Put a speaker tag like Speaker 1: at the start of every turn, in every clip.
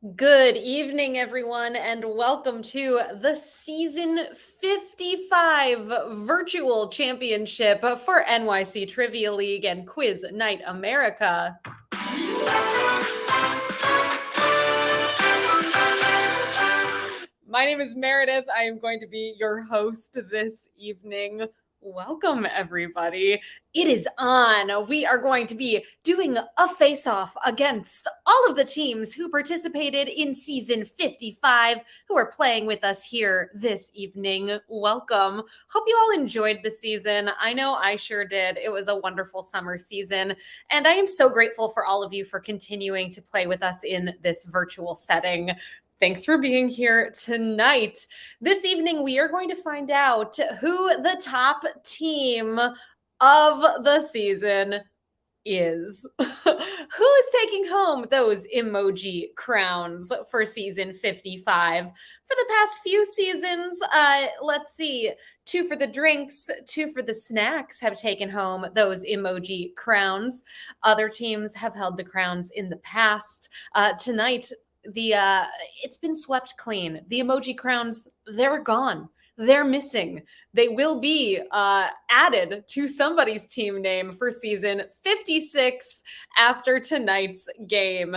Speaker 1: Good evening, everyone, and welcome to the Season 55 Virtual Championship for NYC Trivia League and Quiz Night America. My name is Meredith. I am going to be your host this evening. Welcome, everybody. It is on. We are going to be doing a face-off against all of the teams who participated in season 55 who are playing with us here this evening. Welcome. Hope you all enjoyed the season. I know I sure did. It was a wonderful summer season, and I am so grateful for all of you for continuing to play with us in this virtual setting. Thanks for being here tonight. This evening, we are going to find out who the top team of the season is. Who is taking home those emoji crowns for season 55? For the past few seasons, let's see, 2 for the drinks, 2 for the snacks have taken home those emoji crowns. Other teams have held the crowns in the past. Tonight, it's been swept clean. The emoji crowns, they're gone. They're missing. They will be added to somebody's team name for season 56 after tonight's game.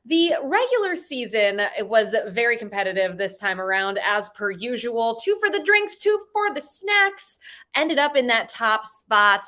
Speaker 1: The regular season, it was very competitive this time around, as per usual. 2 for the drinks, 2 for the snacks. Ended up in that top spot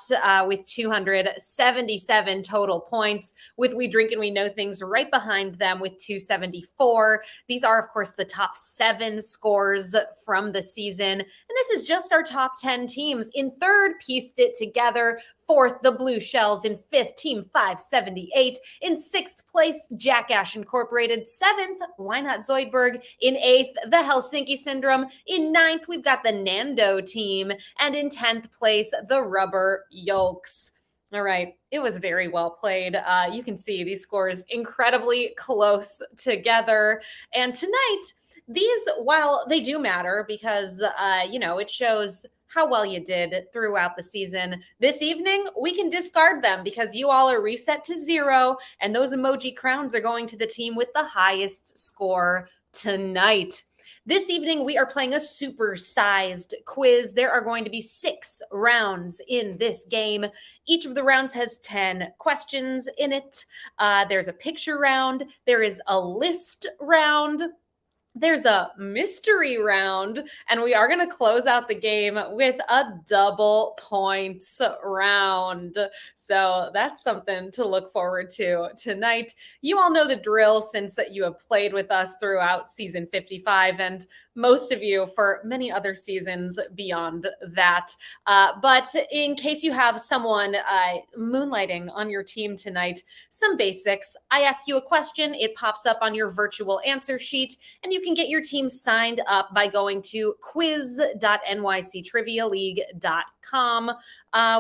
Speaker 1: with 277 total points, with We Drink and We Know Things right behind them with 274. These are, of course, the top 7 scores from the season. And this is just our top 10 teams. In third, pieced it together. Fourth, the Blue Shells. In fifth, Team 578. In sixth place, Jackash Incorporated. Seventh, Why Not Zoidberg. In eighth, the Helsinki Syndrome. In ninth, we've got the Nando team. And in 10th place, the Rubber Yolks. All right, it was very well played. You can see these scores incredibly close together. And tonight, these, while they do matter because, it shows how well you did throughout the season, this evening, we can discard them because you all are reset to 0, and those emoji crowns are going to the team with the highest score tonight. This evening, we are playing a super-sized quiz. There are going to be 6 rounds in this game. Each of the rounds has 10 questions in it. There's a picture round. There is a list round. There's a mystery round, and we are going to close out the game with a double points round. So that's something to look forward to tonight. You all know the drill since you have played with us throughout season 55, and most of you for many other seasons beyond that. But in case you have someone moonlighting on your team tonight, some basics. I ask you a question, it pops up on your virtual answer sheet, and you can get your team signed up by going to quiz.nyctrivialeague.com,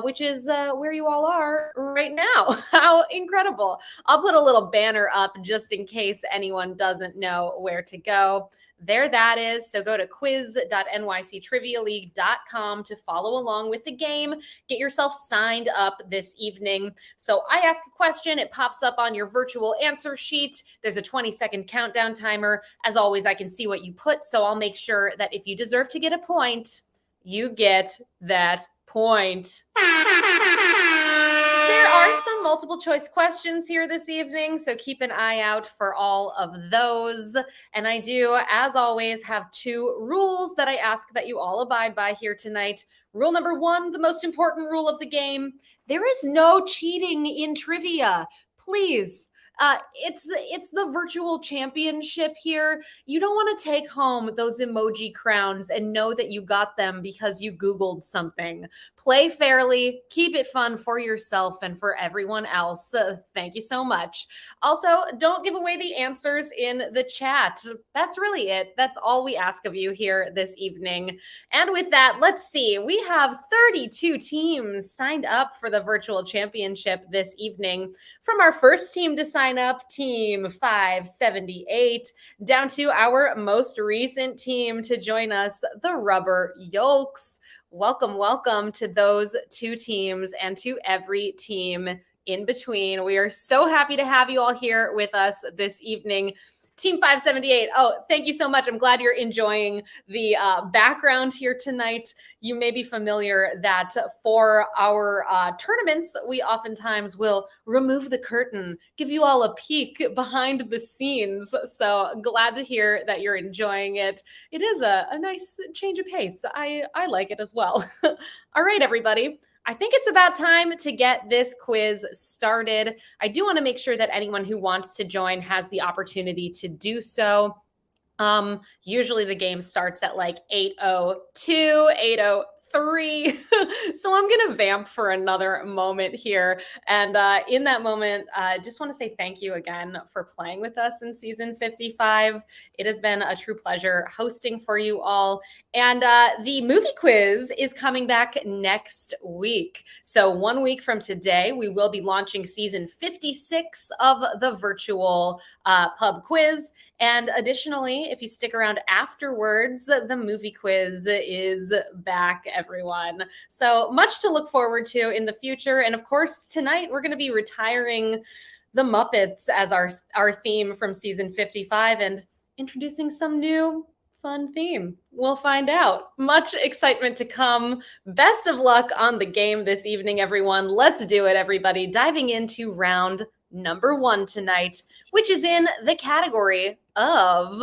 Speaker 1: which is where you all are right now. How incredible. I'll put a little banner up just in case anyone doesn't know where to go. There that is. So go to quiz.nyctrivialeague.com to follow along with the game. Get yourself signed up this evening. So I ask a question, it pops up on your virtual answer sheet. There's a 20-second countdown timer. As always, I can see what you put, so I'll make sure that if you deserve to get a point, you get that point. There are some multiple choice questions here this evening, so keep an eye out for all of those. And I do, as always, have 2 rules that I ask that you all abide by here tonight. Rule number 1, the most important rule of the game: there is no cheating in trivia. Please. It's the virtual championship here. You don't want to take home those emoji crowns and know that you got them because you Googled something. Play fairly, keep it fun for yourself and for everyone else. Thank you so much. Also, don't give away the answers in the chat. That's really it. That's all we ask of you here this evening. And with that, let's see. We have 32 teams signed up for the virtual championship this evening. From our first team to sign up, Team 578, down to our most recent team to join us, the Rubber Yolks. Welcome, welcome to those 2 teams and to every team in between. We are so happy to have you all here with us this evening. Team 578. Oh, thank you so much. I'm glad you're enjoying the background here tonight. You may be familiar that for our tournaments, we oftentimes will remove the curtain, give you all a peek behind the scenes. So glad to hear that you're enjoying it. It is a nice change of pace. I like it as well. All right, everybody. I think it's about time to get this quiz started. I do want to make sure that anyone who wants to join has the opportunity to do so. Usually the game starts at like 8:02, 8:03. So I'm going to vamp for another moment here. And in that moment, I just want to say thank you again for playing with us in season 55. It has been a true pleasure hosting for you all. And the movie quiz is coming back next week. So 1 week from today, we will be launching season 56 of the virtual pub quiz. And additionally, if you stick around afterwards, the movie quiz is back, everyone. So much to look forward to in the future. And of course, tonight we're going to be retiring the Muppets as our theme from season 55 and introducing some new fun theme. We'll find out. Much excitement to come. Best of luck on the game this evening, everyone. Let's do it, everybody. Diving into round number 1 tonight, which is in the category of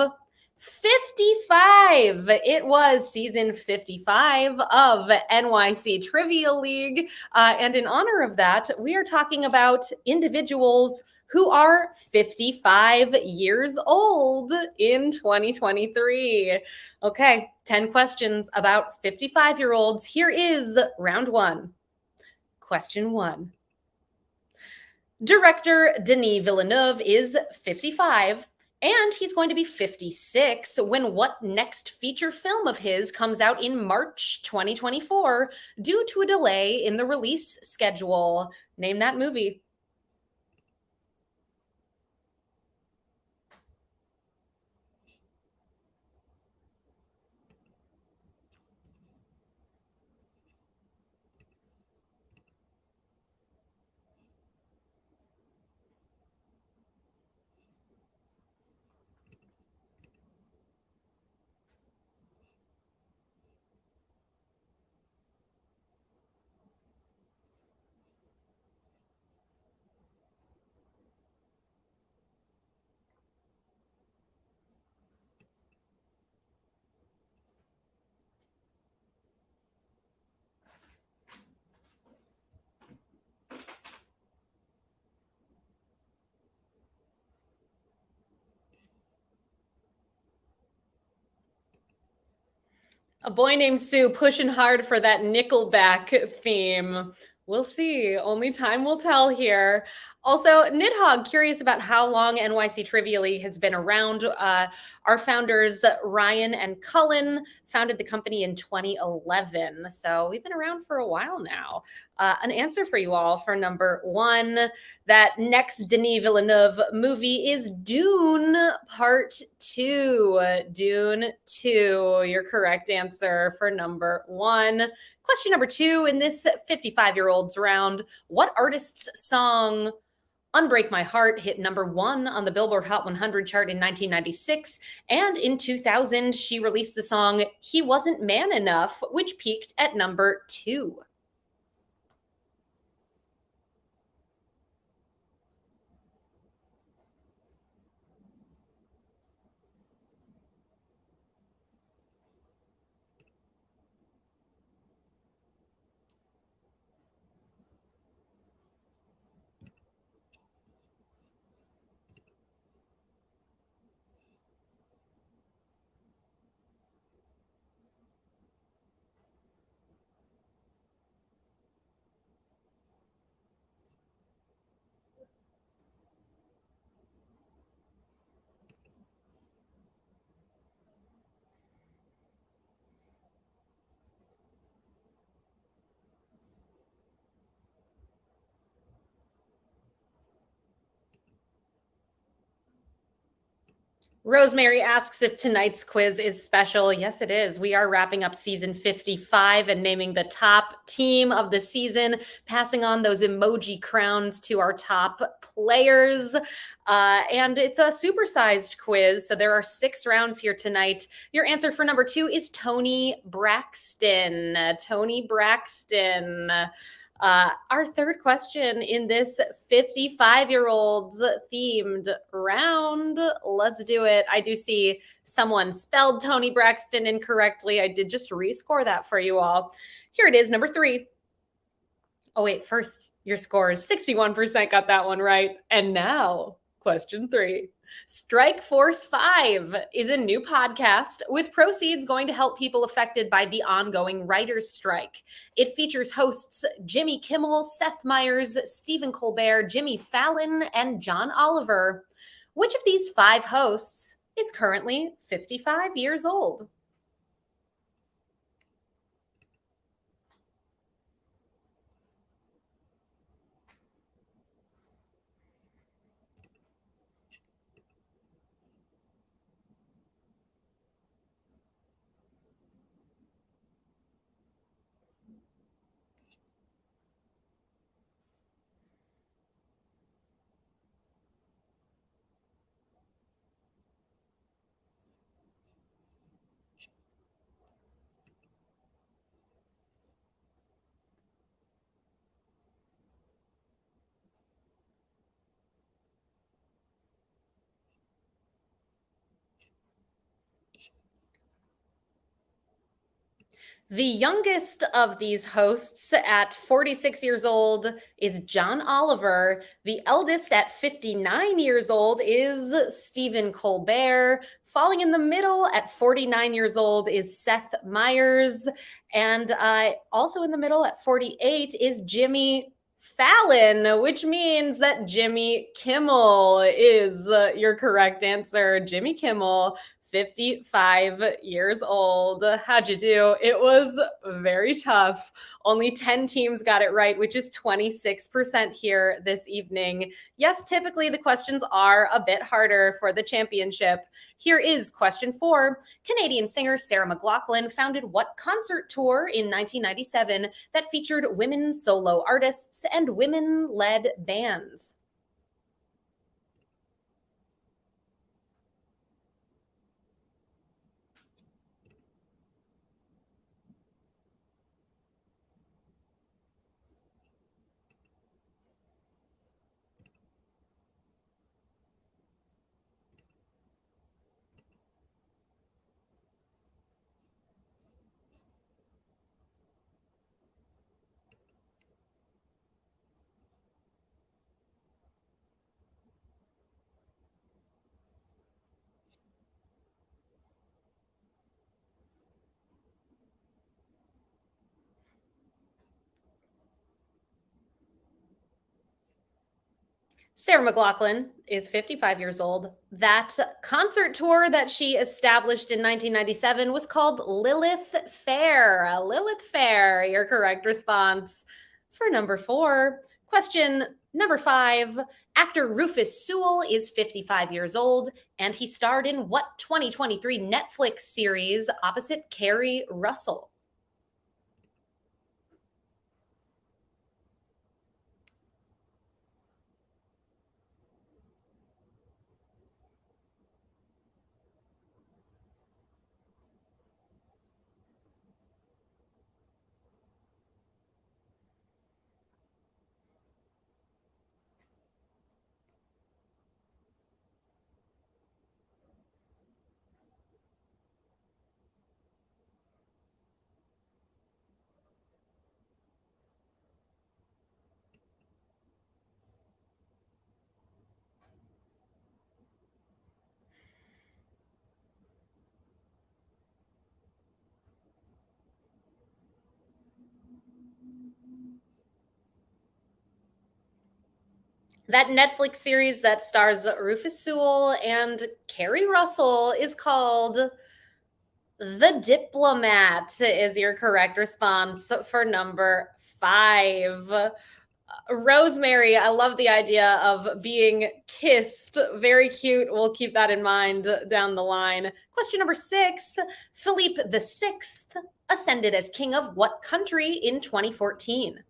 Speaker 1: 55. It was season 55 of NYC Trivia League. And in honor of that, we are talking about individuals who are 55 years old in 2023. Okay, 10 questions about 55-year-olds. Here is round 1. Question 1. Director Denis Villeneuve is 55, and he's going to be 56 when what next feature film of his comes out in March 2024 due to a delay in the release schedule. Name that movie. A Boy Named Sue pushing hard for that Nickelback theme. We'll see. Only time will tell here. Also, Nidhogg, curious about how long NYC Trivia League has been around. Our founders, Ryan and Cullen, founded the company in 2011. So we've been around for a while now. An answer for you all for number 1. That next Denis Villeneuve movie is Dune Part 2. Dune 2, your correct answer for number 1. Question number 2 in this 55-year-olds round. What artist's song Unbreak My Heart hit number 1 on the Billboard Hot 100 chart in 1996, and in 2000 she released the song He Wasn't Man Enough, which peaked at number 2. Rosemary asks if tonight's quiz is special. Yes, it is. We are wrapping up season 55 and naming the top team of the season, passing on those emoji crowns to our top players. And it's a supersized quiz. So there are 6 rounds here tonight. Your answer for number 2 is Tony Braxton. Tony Braxton. Our third question in this 55-year-olds themed round. Let's do it. I do see someone spelled Tony Braxton incorrectly. I did just rescore that for you all. Here it is, number 3. Oh, wait, first, your scores. 61% got that one right. And now, question 3. Strike Force 5 is a new podcast with proceeds going to help people affected by the ongoing writers' strike. It features hosts Jimmy Kimmel, Seth Meyers, Stephen Colbert, Jimmy Fallon, and John Oliver. Which of these 5 hosts is currently 55 years old? The youngest of these hosts at 46 years old is John Oliver. The eldest at 59 years old is Stephen Colbert. Falling in the middle at 49 years old is Seth Meyers. And also in the middle at 48 is Jimmy Fallon, which means that Jimmy Kimmel is your correct answer. Jimmy Kimmel, 55 years old. How'd you do? It was very tough. Only 10 teams got it right, which is 26% here this evening. Yes, typically the questions are a bit harder for the championship. Here is question 4. Canadian singer Sarah McLachlan founded what concert tour in 1997 that featured women solo artists and women-led bands? Sarah McLachlan is 55 years old. That concert tour that she established in 1997 was called Lilith Fair. Lilith Fair, your correct response for number 4. Question number 5. Actor Rufus Sewell is 55 years old, and he starred in what 2023 Netflix series opposite Kerry Russell? That Netflix series that stars Rufus Sewell and Kerry Russell is called The Diplomat, is your correct response for number 5. Rosemary, I love the idea of being kissed. Very cute. We'll keep that in mind down the line. Question number 6. Philippe VI ascended as king of what country in 2014?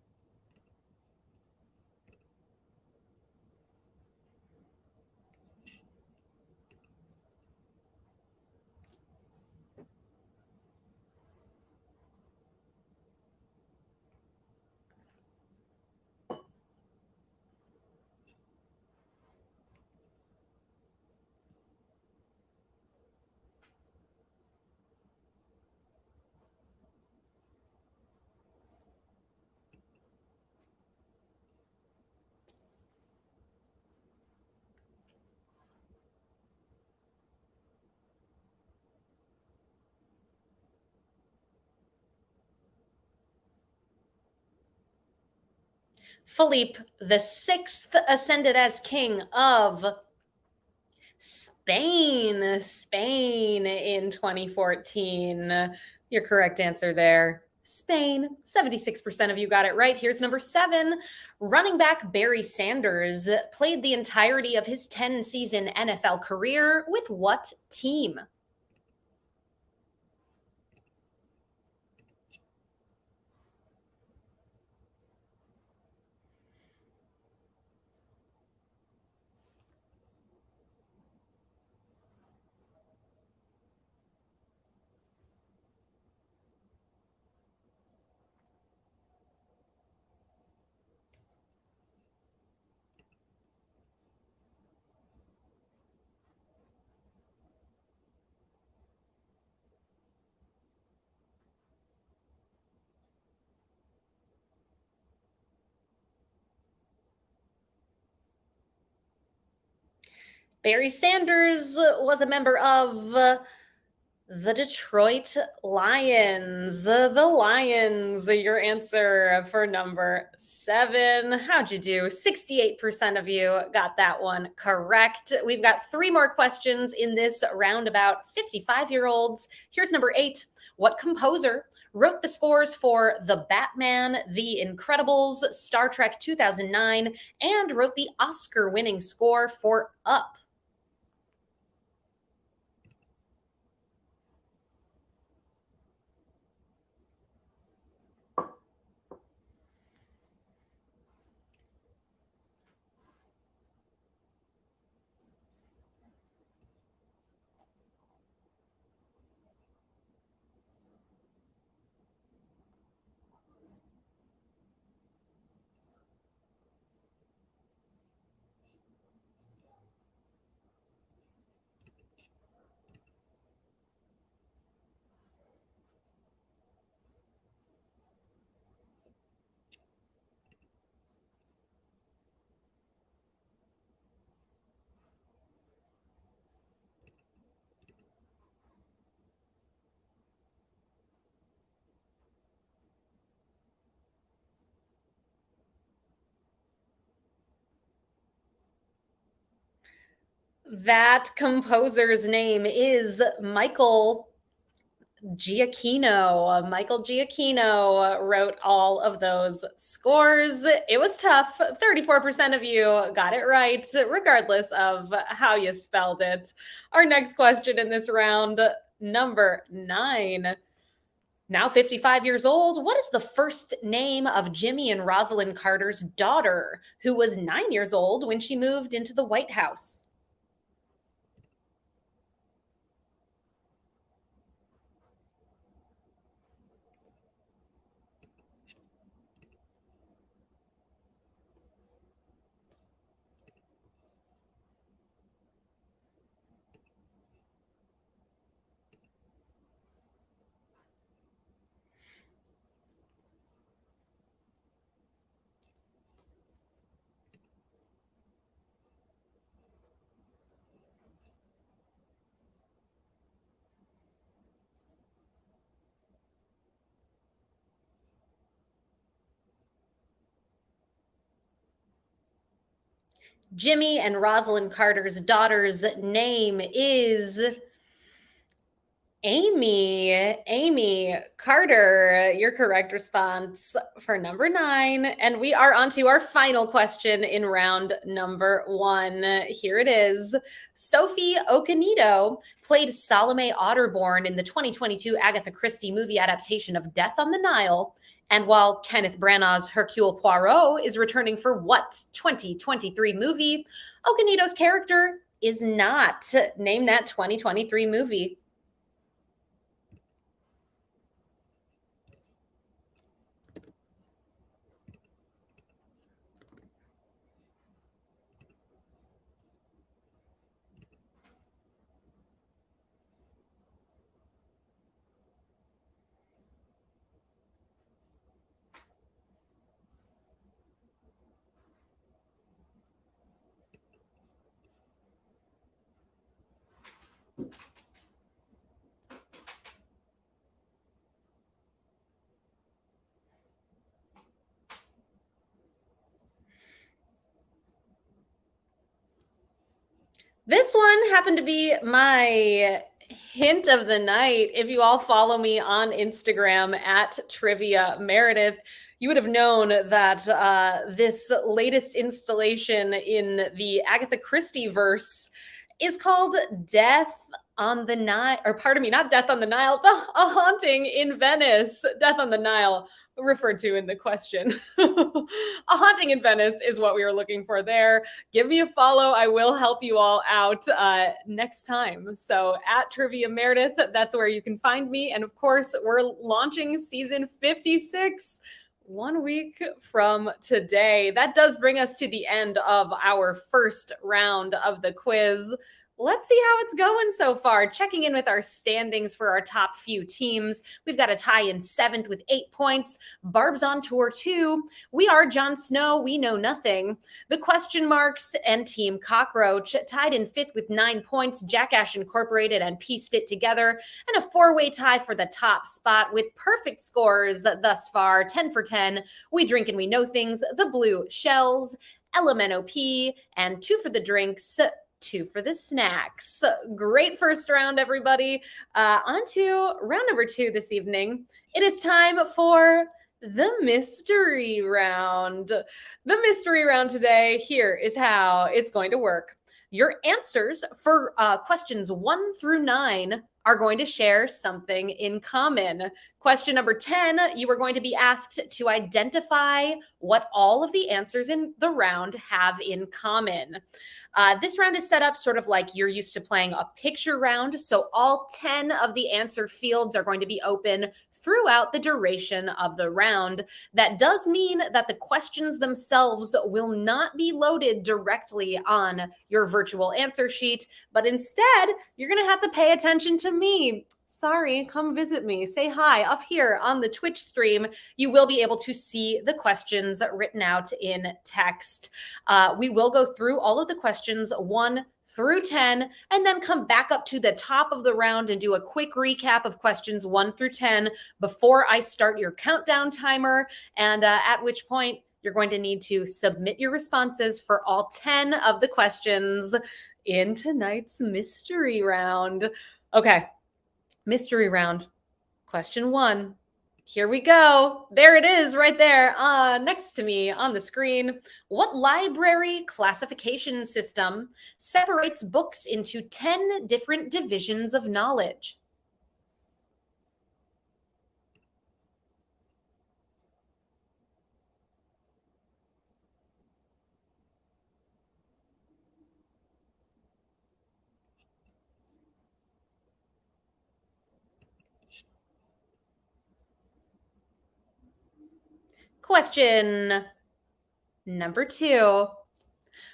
Speaker 1: Philippe VI ascended as king of Spain in 2014. Your correct answer there. Spain. 76% of you got it right. Here's number 7. Running back Barry Sanders played the entirety of his 10-season NFL career with what team? Barry Sanders was a member of the Detroit Lions. The Lions, your answer for number 7. How'd you do? 68% of you got that one correct. We've got 3 more questions in this roundabout 55-year-olds. Here's number 8. What composer wrote the scores for The Batman, The Incredibles, Star Trek 2009, and wrote the Oscar-winning score for Up? That composer's name is Michael Giacchino. Michael Giacchino wrote all of those scores. It was tough. 34% of you got it right, regardless of how you spelled it. Our next question in this round, number 9. Now 55 years old, what is the first name of Jimmy and Rosalind Carter's daughter, who was 9 years old when she moved into the White House? Jimmy and Rosalind Carter's daughter's name is Amy Carter, your correct response for number 9. And we are on to our final question in round number 1. Here it is. Sophie Okonedo played Salome Otterborn in the 2022 Agatha Christie movie adaptation of Death on the Nile. And while Kenneth Branagh's Hercule Poirot is returning for what 2023 movie, Okonedo's character is not. Name that 2023 movie. This one happened to be my hint of the night. If you all follow me on Instagram at Trivia Meredith, you would have known that this latest installation in the Agatha Christie verse is called Death on the Nile, or pardon me, not Death on the Nile, A Haunting in Venice. Death on the Nile, referred to in the question. A Haunting in Venice is what we were looking for there. Give me a follow. I will help you all out next time. So at Trivia Meredith, that's where you can find me. And of course, we're launching season 56 1 week from today. That does bring us to the end of our first round of the quiz. Let's see how it's going so far. Checking in with our standings for our top few teams. We've got a tie in 7th with 8 points. Barb's on tour 2. We are Jon Snow. We know nothing. The Question Marks and Team Cockroach tied in 5th with 9 points. Jackash Incorporated and Pieced It Together. And a 4-way tie for the top spot with perfect scores thus far. 10 for 10. We Drink and We Know Things. The Blue Shells. LMNOP. And 2 for the Drinks. 2 for the snacks. Great first round, everybody. On to round number 2 this evening. It is time for the mystery round. The mystery round today, here is how it's going to work. Your answers for questions 1 through 9 are going to share something in common. Question number 10, you are going to be asked to identify what all of the answers in the round have in common. This round is set up sort of like you're used to playing a picture round. So all 10 of the answer fields are going to be open throughout the duration of the round. That does mean that the questions themselves will not be loaded directly on your virtual answer sheet, but instead, you're going to have to pay attention to me. Sorry, come visit me. Say hi up here on the Twitch stream. You will be able to see the questions written out in text. We will go through all of the questions 1 through 10, and then come back up to the top of the round and do a quick recap of questions 1 through 10 before I start your countdown timer, and at which point you're going to need to submit your responses for all 10 of the questions in tonight's mystery round. Okay, mystery round. Question 1. Here we go. There it is right there next to me on the screen. What library classification system separates books into 10 different divisions of knowledge? Question number 2.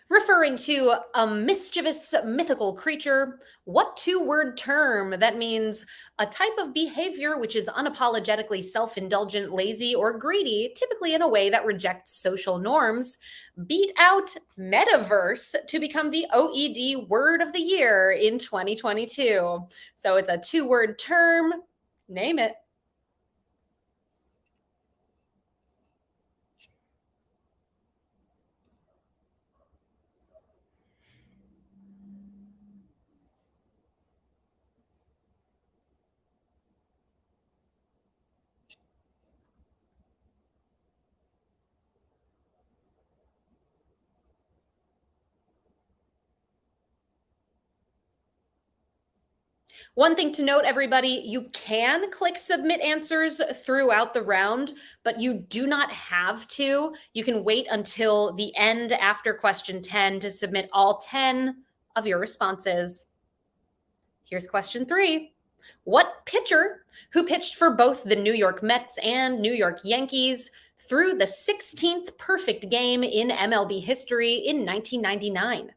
Speaker 1: Referring to a mischievous mythical creature, what 2-word term that means a type of behavior which is unapologetically self-indulgent, lazy, or greedy, typically in a way that rejects social norms, beat out metaverse to become the OED word of the year in 2022. So it's a 2-word term. Name it. One thing to note, everybody, you can click submit answers throughout the round, but you do not have to. You can wait until the end after question 10 to submit all 10 of your responses. Here's question 3. What pitcher who pitched for both the New York Mets and New York Yankees threw the 16th perfect game in MLB history in 1999?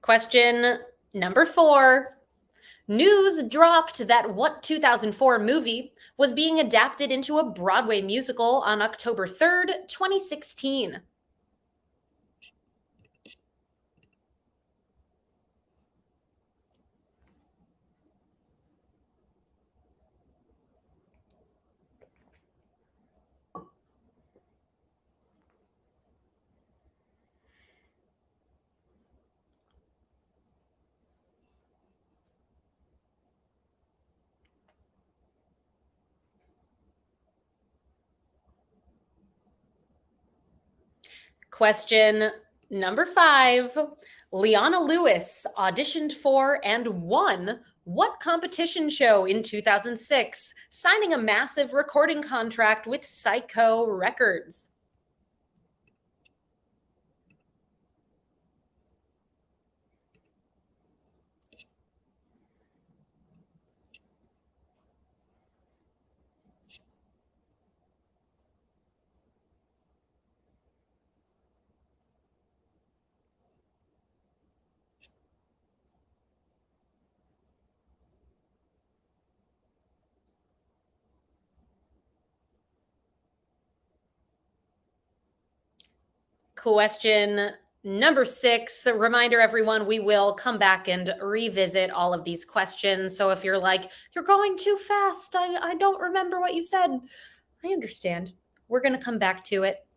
Speaker 1: Question number 4. News dropped that what 2004 movie was being adapted into a Broadway musical on October 3rd, 2016? Question number 5. Leona Lewis auditioned for and won what competition show in 2006, signing a massive recording contract with Psycho Records? Question number 6. Reminder, everyone, we will come back and revisit all of these questions. So if you're like, you're going too fast, I don't remember what you said, I understand. We're going to come back to it.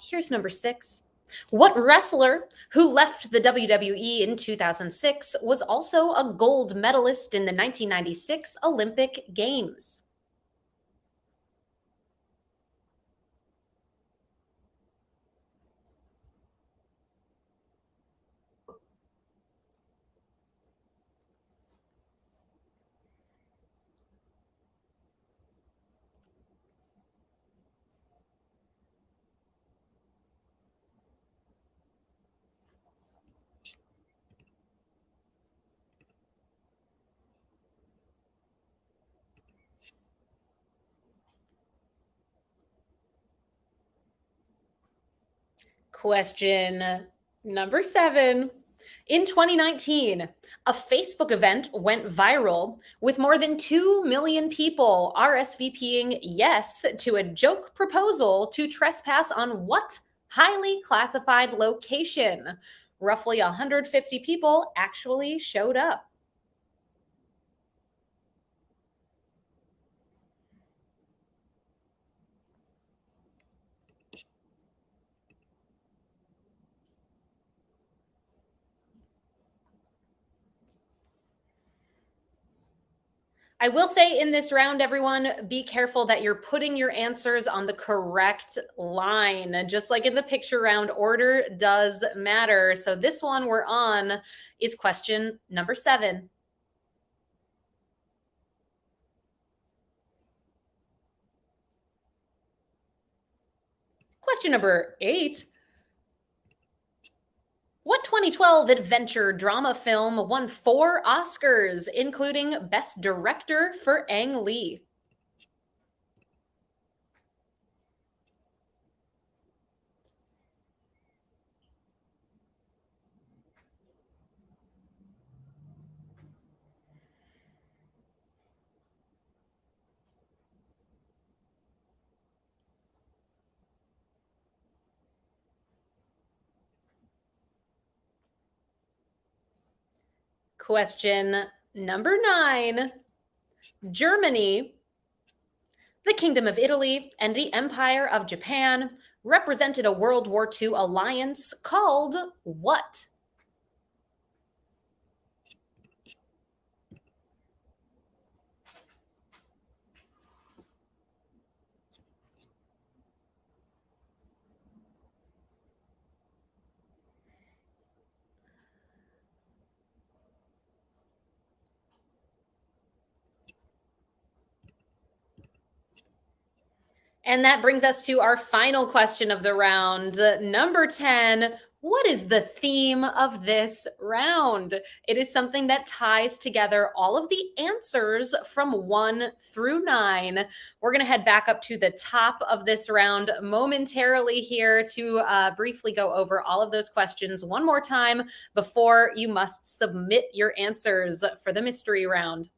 Speaker 1: Here's number 6. What wrestler who left the WWE in 2006 was also a gold medalist in the 1996 Olympic Games? Question number 7. In 2019, a Facebook event went viral with more than 2 million people RSVPing yes to a joke proposal to trespass on what highly classified location? Roughly 150 people actually showed up. I will say in this round, everyone, be careful that you're putting your answers on the correct line. Just like in the picture round, order does matter. So this one we're on is question number 7. Question number 8. What 2012 adventure drama film won 4 Oscars, including Best Director for Ang Lee? Question number 9. Germany, the Kingdom of Italy, and the Empire of Japan represented a World War II alliance called what? And that brings us to our final question of the round. Number 10. What is the theme of this round? It is something that ties together all of the answers from 1 through 9. We're going to head back up to the top of this round momentarily here to briefly go over all of those questions one more time before you must submit your answers for the mystery round.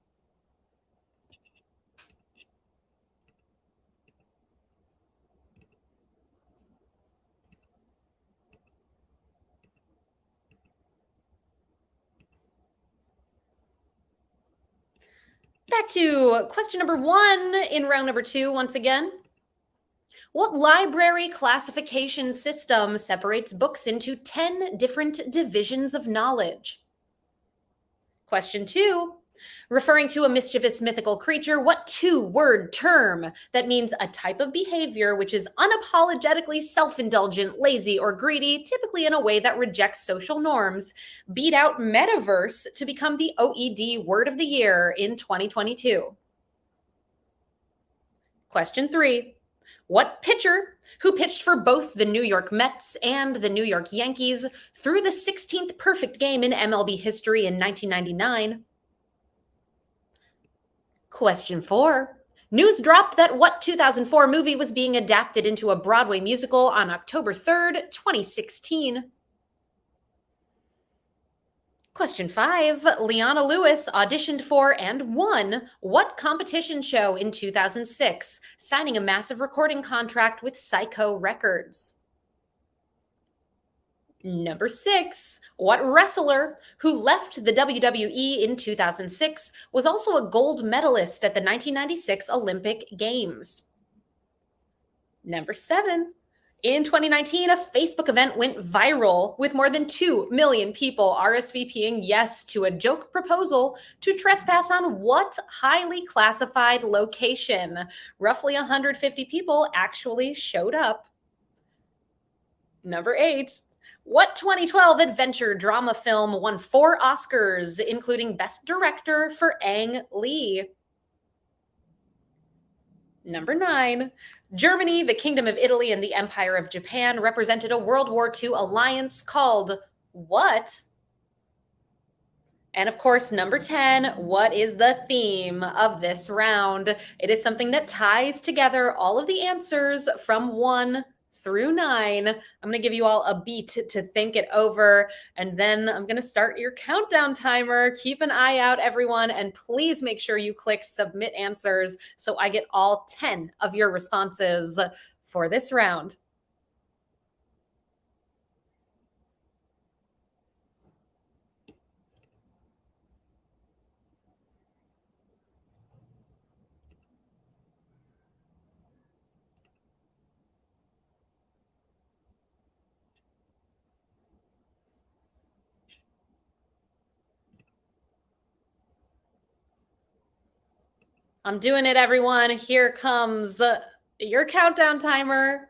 Speaker 1: Back to question number 1 in round number 2 once again. What library classification system separates books into 10 different divisions of knowledge? Question 2. Referring to a mischievous mythical creature, what 2-word term that means a type of behavior which is unapologetically self-indulgent, lazy, or greedy, typically in a way that rejects social norms, beat out metaverse to become the OED word of the year in 2022? Question 3. What pitcher, who pitched for both the New York Mets and the New York Yankees, threw the 16th perfect game in MLB history in 1999? Question 4. News dropped that what 2004 movie was being adapted into a Broadway musical on October 3rd, 2016? Question 5. Leona Lewis auditioned for and won what competition show in 2006, signing a massive recording contract with Psycho Records? Number 6. What wrestler who left the WWE in 2006 was also a gold medalist at the 1996 Olympic Games? Number 7. In 2019, a Facebook event went viral with more than 2 million people RSVPing yes to a joke proposal to trespass on what highly classified location? Roughly 150 people actually showed up. Number 8. What 2012 adventure drama film won 4 Oscars, including Best Director for Ang Lee? Number 9. Germany, the Kingdom of Italy, and the Empire of Japan represented a World War II alliance called what? And of course, number 10, what is the theme of this round? It is something that ties together all of the answers from 1 through 9. I'm going to give you all a beat to think it over, and then I'm going to start your countdown timer. Keep an eye out, everyone, and please make sure you click submit answers so I get all 10 of your responses for this round. I'm doing it, everyone. Here comes your countdown timer.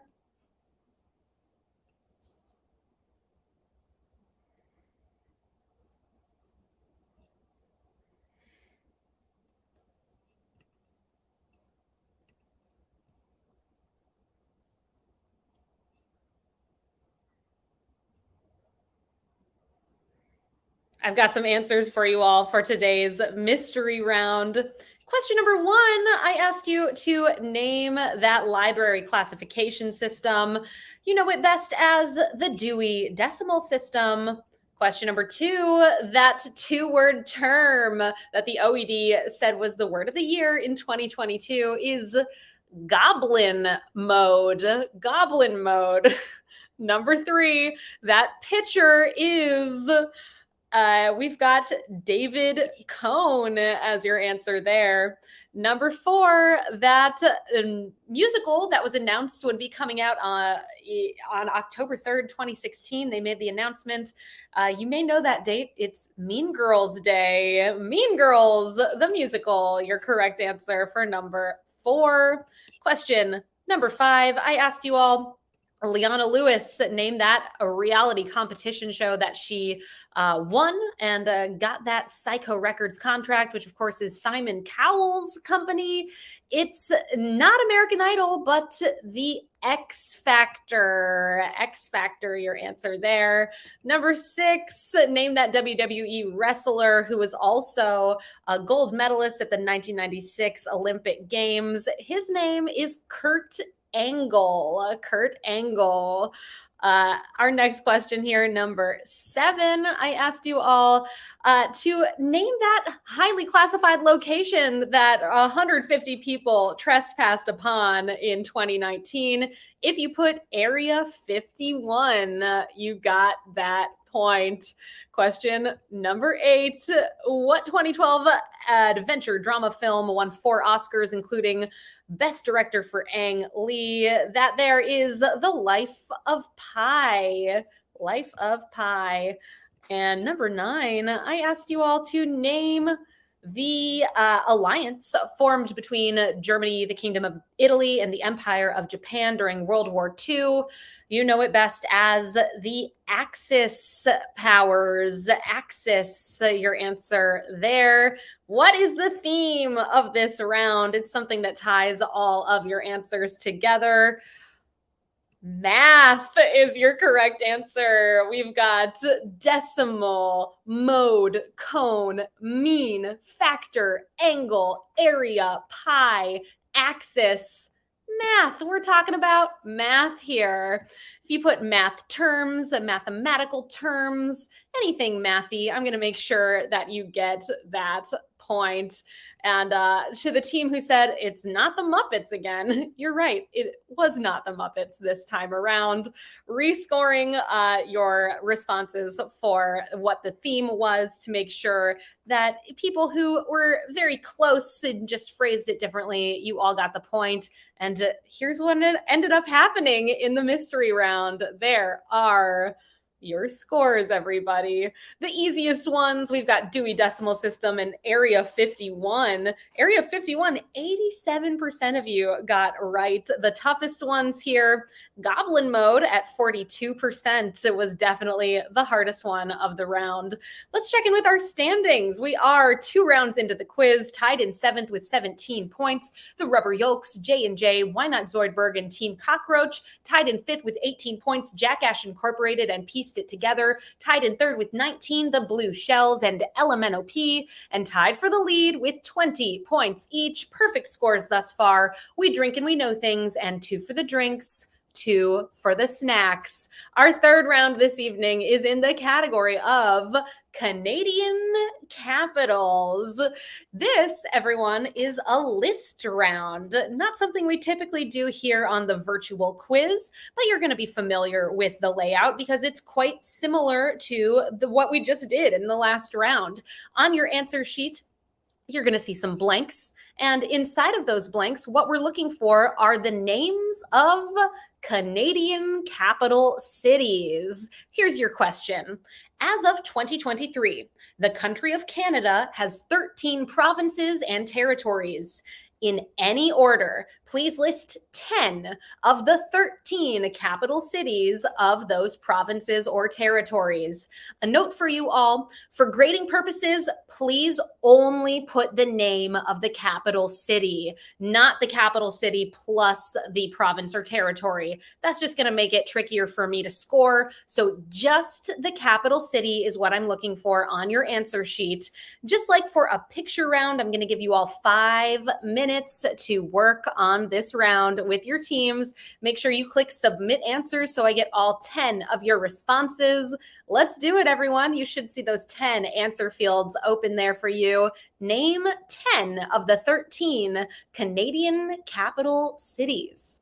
Speaker 1: I've got some answers for you all for today's mystery round. Question number 1, I asked you to name that library classification system. You know it best as the Dewey Decimal System. Question number 2, that 2-word term that the OED said was the word of the year in 2022 is goblin mode. Goblin mode. Number 3, that pitcher is We've got David Cohn as your answer there. Number 4, that musical that was announced would be coming out on October 3rd, 2016. They made the announcement. You may know that date. It's Mean Girls Day. Mean Girls, the musical. Your correct answer for number 4. Question number 5. I asked you all, Leona Lewis named that a reality competition show that she won and got that Psycho Records contract, which of course is Simon Cowell's company. It's not American Idol, but the X Factor. X Factor, your answer there. Number 6, name that WWE wrestler who was also a gold medalist at the 1996 Olympic Games. His name is Kurt Angle. Kurt Angle. Our next question here, number 7. I asked you all to name that highly classified location that 150 people trespassed upon in 2019. If you put Area 51, you got that point. Question number 8. What 2012 adventure drama film won 4 Oscars, including Best Director for Ang Lee? That there is The Life of Pi. Life of Pi. And number 9, I asked you all to name the alliance formed between Germany, the Kingdom of Italy, and the Empire of Japan during World War II. You know it best as the Axis powers. Axis, your answer there. What is the theme of this round? It's something that ties all of your answers together. Math is your correct answer. We've got decimal, mode, cone, mean, factor, angle, area, pi, axis. Math. We're talking about math here. If you put math terms, mathematical terms, anything mathy, I'm going to make sure that you get that point. And to the team who said it's not the Muppets again, you're right. It was not the Muppets this time around. Rescoring your responses for what the theme was to make sure that people who were very close and just phrased it differently, you all got the point. And here's what ended up happening in the mystery round. There are your scores, everybody. The easiest ones, we've got Dewey Decimal System and Area 51. Area 51, 87% of you got right. The toughest ones here, Goblin Mode at 42%. It was definitely the hardest one of the round. Let's check in with our standings. We are 2 rounds into the quiz, tied in 7th with 17 points. The Rubber Yolks, J&J, Why Not Zoidberg, and Team Cockroach, tied in 5th with 18 points. Jackash Incorporated and Pieced It Together, tied in 3rd with 19. The Blue Shells and LMNOP, and tied for the lead with 20 points each. Perfect scores thus far. We drink and we know things, and 2 for the drinks, 2 for the snacks. Our 3rd round this evening is in the category of Canadian capitals. This, everyone, is a list round. Not something we typically do here on the virtual quiz, but you're going to be familiar with the layout because it's quite similar to what we just did in the last round. On your answer sheet, you're going to see some blanks. And inside of those blanks, what we're looking for are the names of Canadian capital cities. Here's your question. As of 2023, the country of Canada has 13 provinces and territories. In any order, please list 10 of the 13 capital cities of those provinces or territories. A note for you all, for grading purposes, please only put the name of the capital city, not the capital city plus the province or territory. That's just going to make it trickier for me to score. So just the capital city is what I'm looking for on your answer sheet. Just like for a picture round, I'm going to give you all 5 minutes to work on this round with your teams. Make sure you click submit answers so I get all 10 of your responses. Let's do it, everyone. You should see those 10 answer fields open there for you. Name 10 of the 13 Canadian capital cities.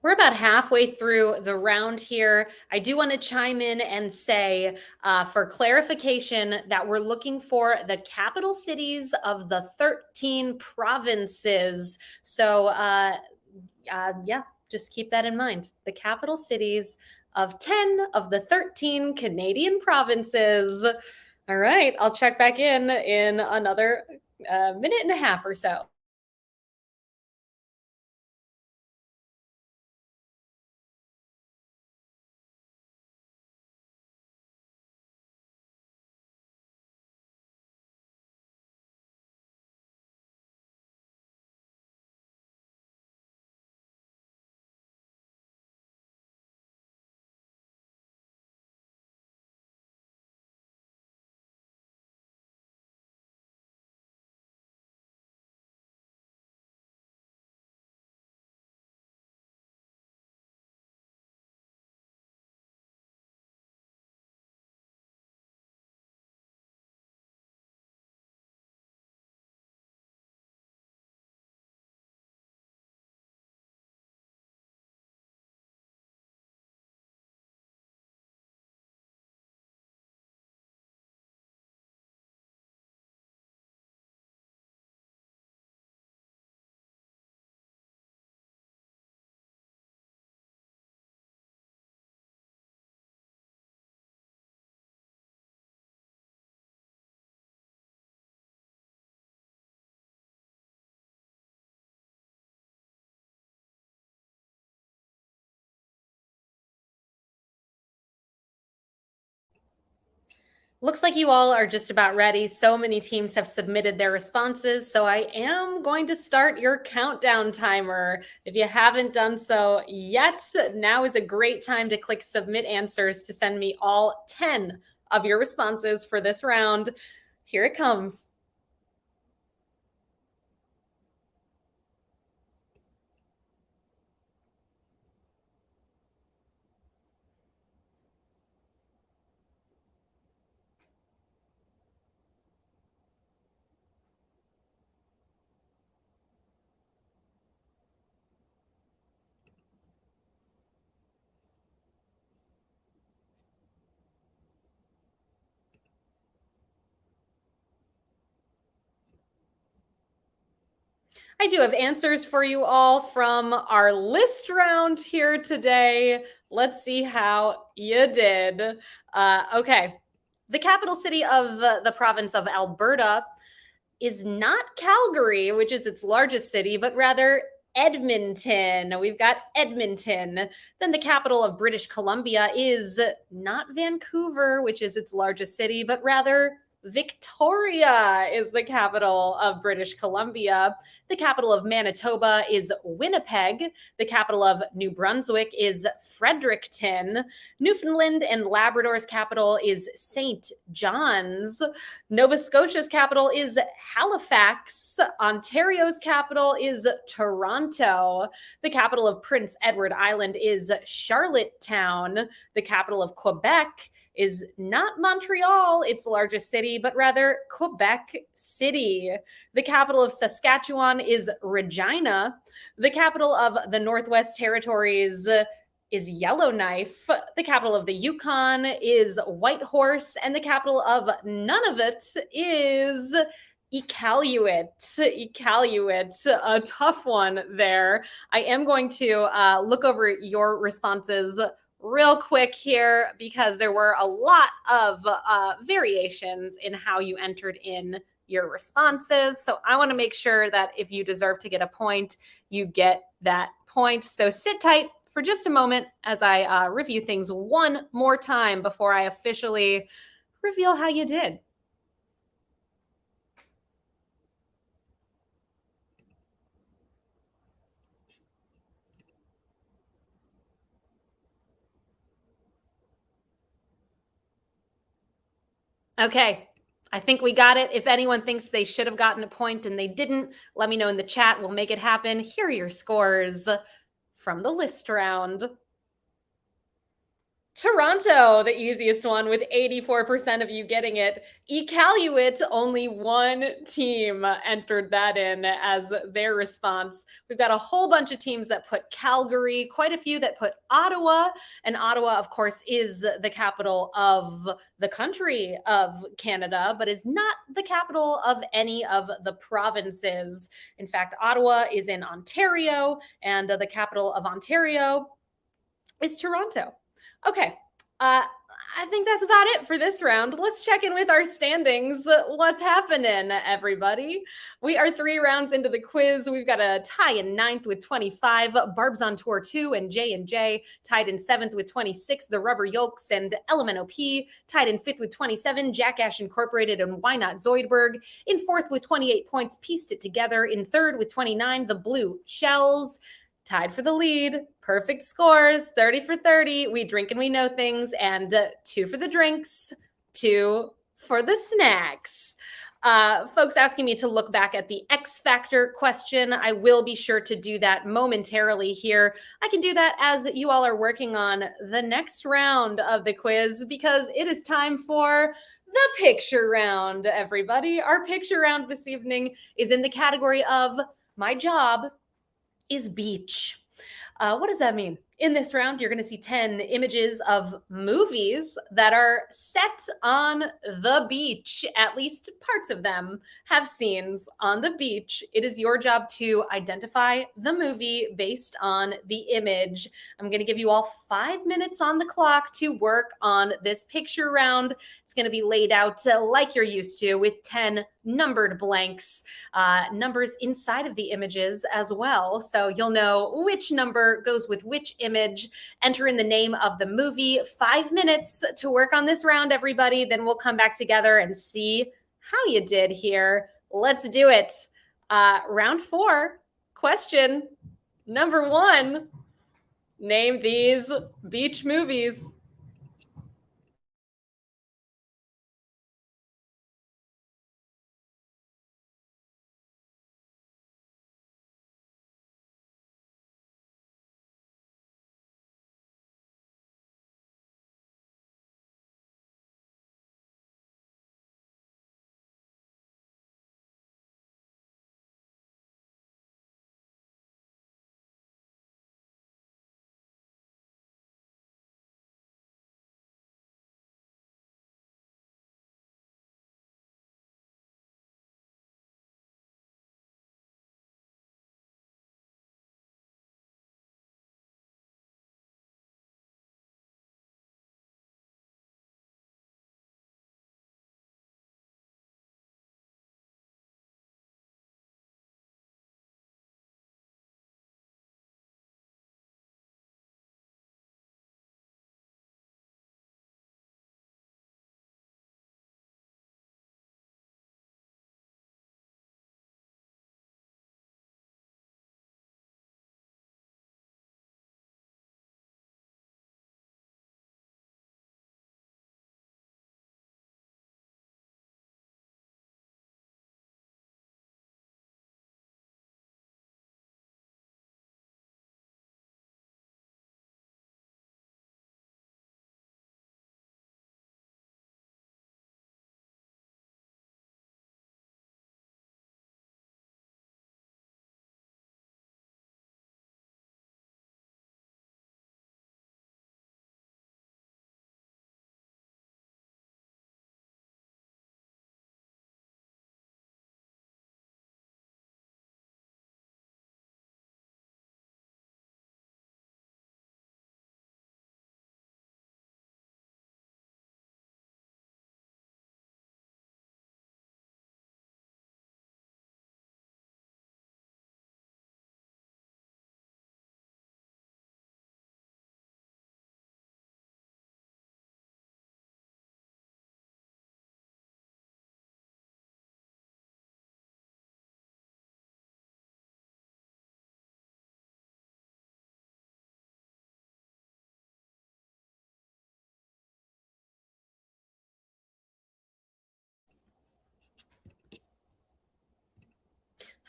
Speaker 1: We're about halfway through the round here. I do want to chime in and say, for clarification, that we're looking for the capital cities of the 13 provinces. So, yeah, just keep that in mind. The capital cities of 10 of the 13 Canadian provinces. All right, I'll check back in another minute and a half or so. Looks like you all are just about ready. So many teams have submitted their responses. So I am going to start your countdown timer. If you haven't done so yet, now is a great time to click submit answers to send me all 10 of your responses for this round. Here it comes. I do have answers for you all from our list round here today. Let's see how you did. Okay. The capital city of the province of Alberta is not Calgary, which is its largest city, but rather Edmonton. We've got Edmonton. Then the capital of British Columbia is not Vancouver, which is its largest city, but rather Victoria is the capital of British Columbia. The capital of Manitoba is Winnipeg. The capital of New Brunswick is Fredericton. Newfoundland and Labrador's capital is St. John's. Nova Scotia's capital is Halifax. Ontario's capital is Toronto. The capital of Prince Edward Island is Charlottetown. The capital of Quebec is not Montreal, its largest city, but rather Quebec City. The capital of Saskatchewan is Regina. The capital of the Northwest Territories is Yellowknife. The capital of the Yukon is Whitehorse. And the capital of Nunavut is Iqaluit. Iqaluit, a tough one there. I am going to look over your responses real quick here because there were a lot of variations in how you entered in your responses. So I want to make sure that if you deserve to get a point, you get that point. So sit tight for just a moment as I review things one more time before I officially reveal how you did. Okay, I think we got it. If anyone thinks they should have gotten a point and they didn't, let me know in the chat. We'll make it happen. Here are your scores from the list round. Toronto, the easiest one with 84% of you getting it. Iqaluit, only one team entered that in as their response. We've got a whole bunch of teams that put Calgary, quite a few that put Ottawa, and Ottawa, of course, is the capital of the country of Canada, but is not the capital of any of the provinces. In fact, Ottawa is in Ontario, and the capital of Ontario is Toronto. Okay. I think that's about it for this round. Let's check in with our standings. What's happening, everybody? We are 3 rounds into the quiz. We've got a tie in ninth with 25. Barb's on tour 2 and J&J tied in 7th with 26. The Rubber Yolks and LMNOP tied in 5th with 27. Jackash Incorporated and Why Not Zoidberg in 4th with 28 points. Pieced it together in 3rd with 29. The Blue Shells tied for the lead. Perfect scores, 30 for 30. We drink and we know things, and 2 for the drinks, 2 for the snacks. Folks asking me to look back at the X Factor question. I will be sure to do that momentarily here. I can do that as you all are working on the next round of the quiz, because it is time for the picture round, everybody. Our picture round this evening is in the category of my job is beach. What does that mean? In this round, you're going to see 10 images of movies that are set on the beach. At least parts of them have scenes on the beach. It is your job to identify the movie based on the image. I'm going to give you all 5 minutes on the clock to work on this picture round. It's going to be laid out like you're used to, with 10 numbered blanks, numbers inside of the images as well. So you'll know which number goes with which image. Enter in the name of the movie. 5 minutes to work on this round, everybody. Then we'll come back together and see how you did here. Let's do it. Round 4, question number 1. Name these beach movies.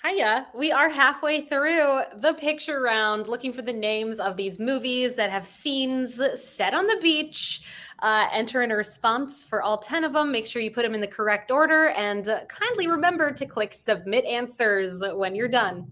Speaker 1: Hiya. We are halfway through the picture round, looking for the names of these movies that have scenes set on the beach. Enter in a response for all 10 of them. Make sure you put them in the correct order and kindly remember to click submit answers when you're done.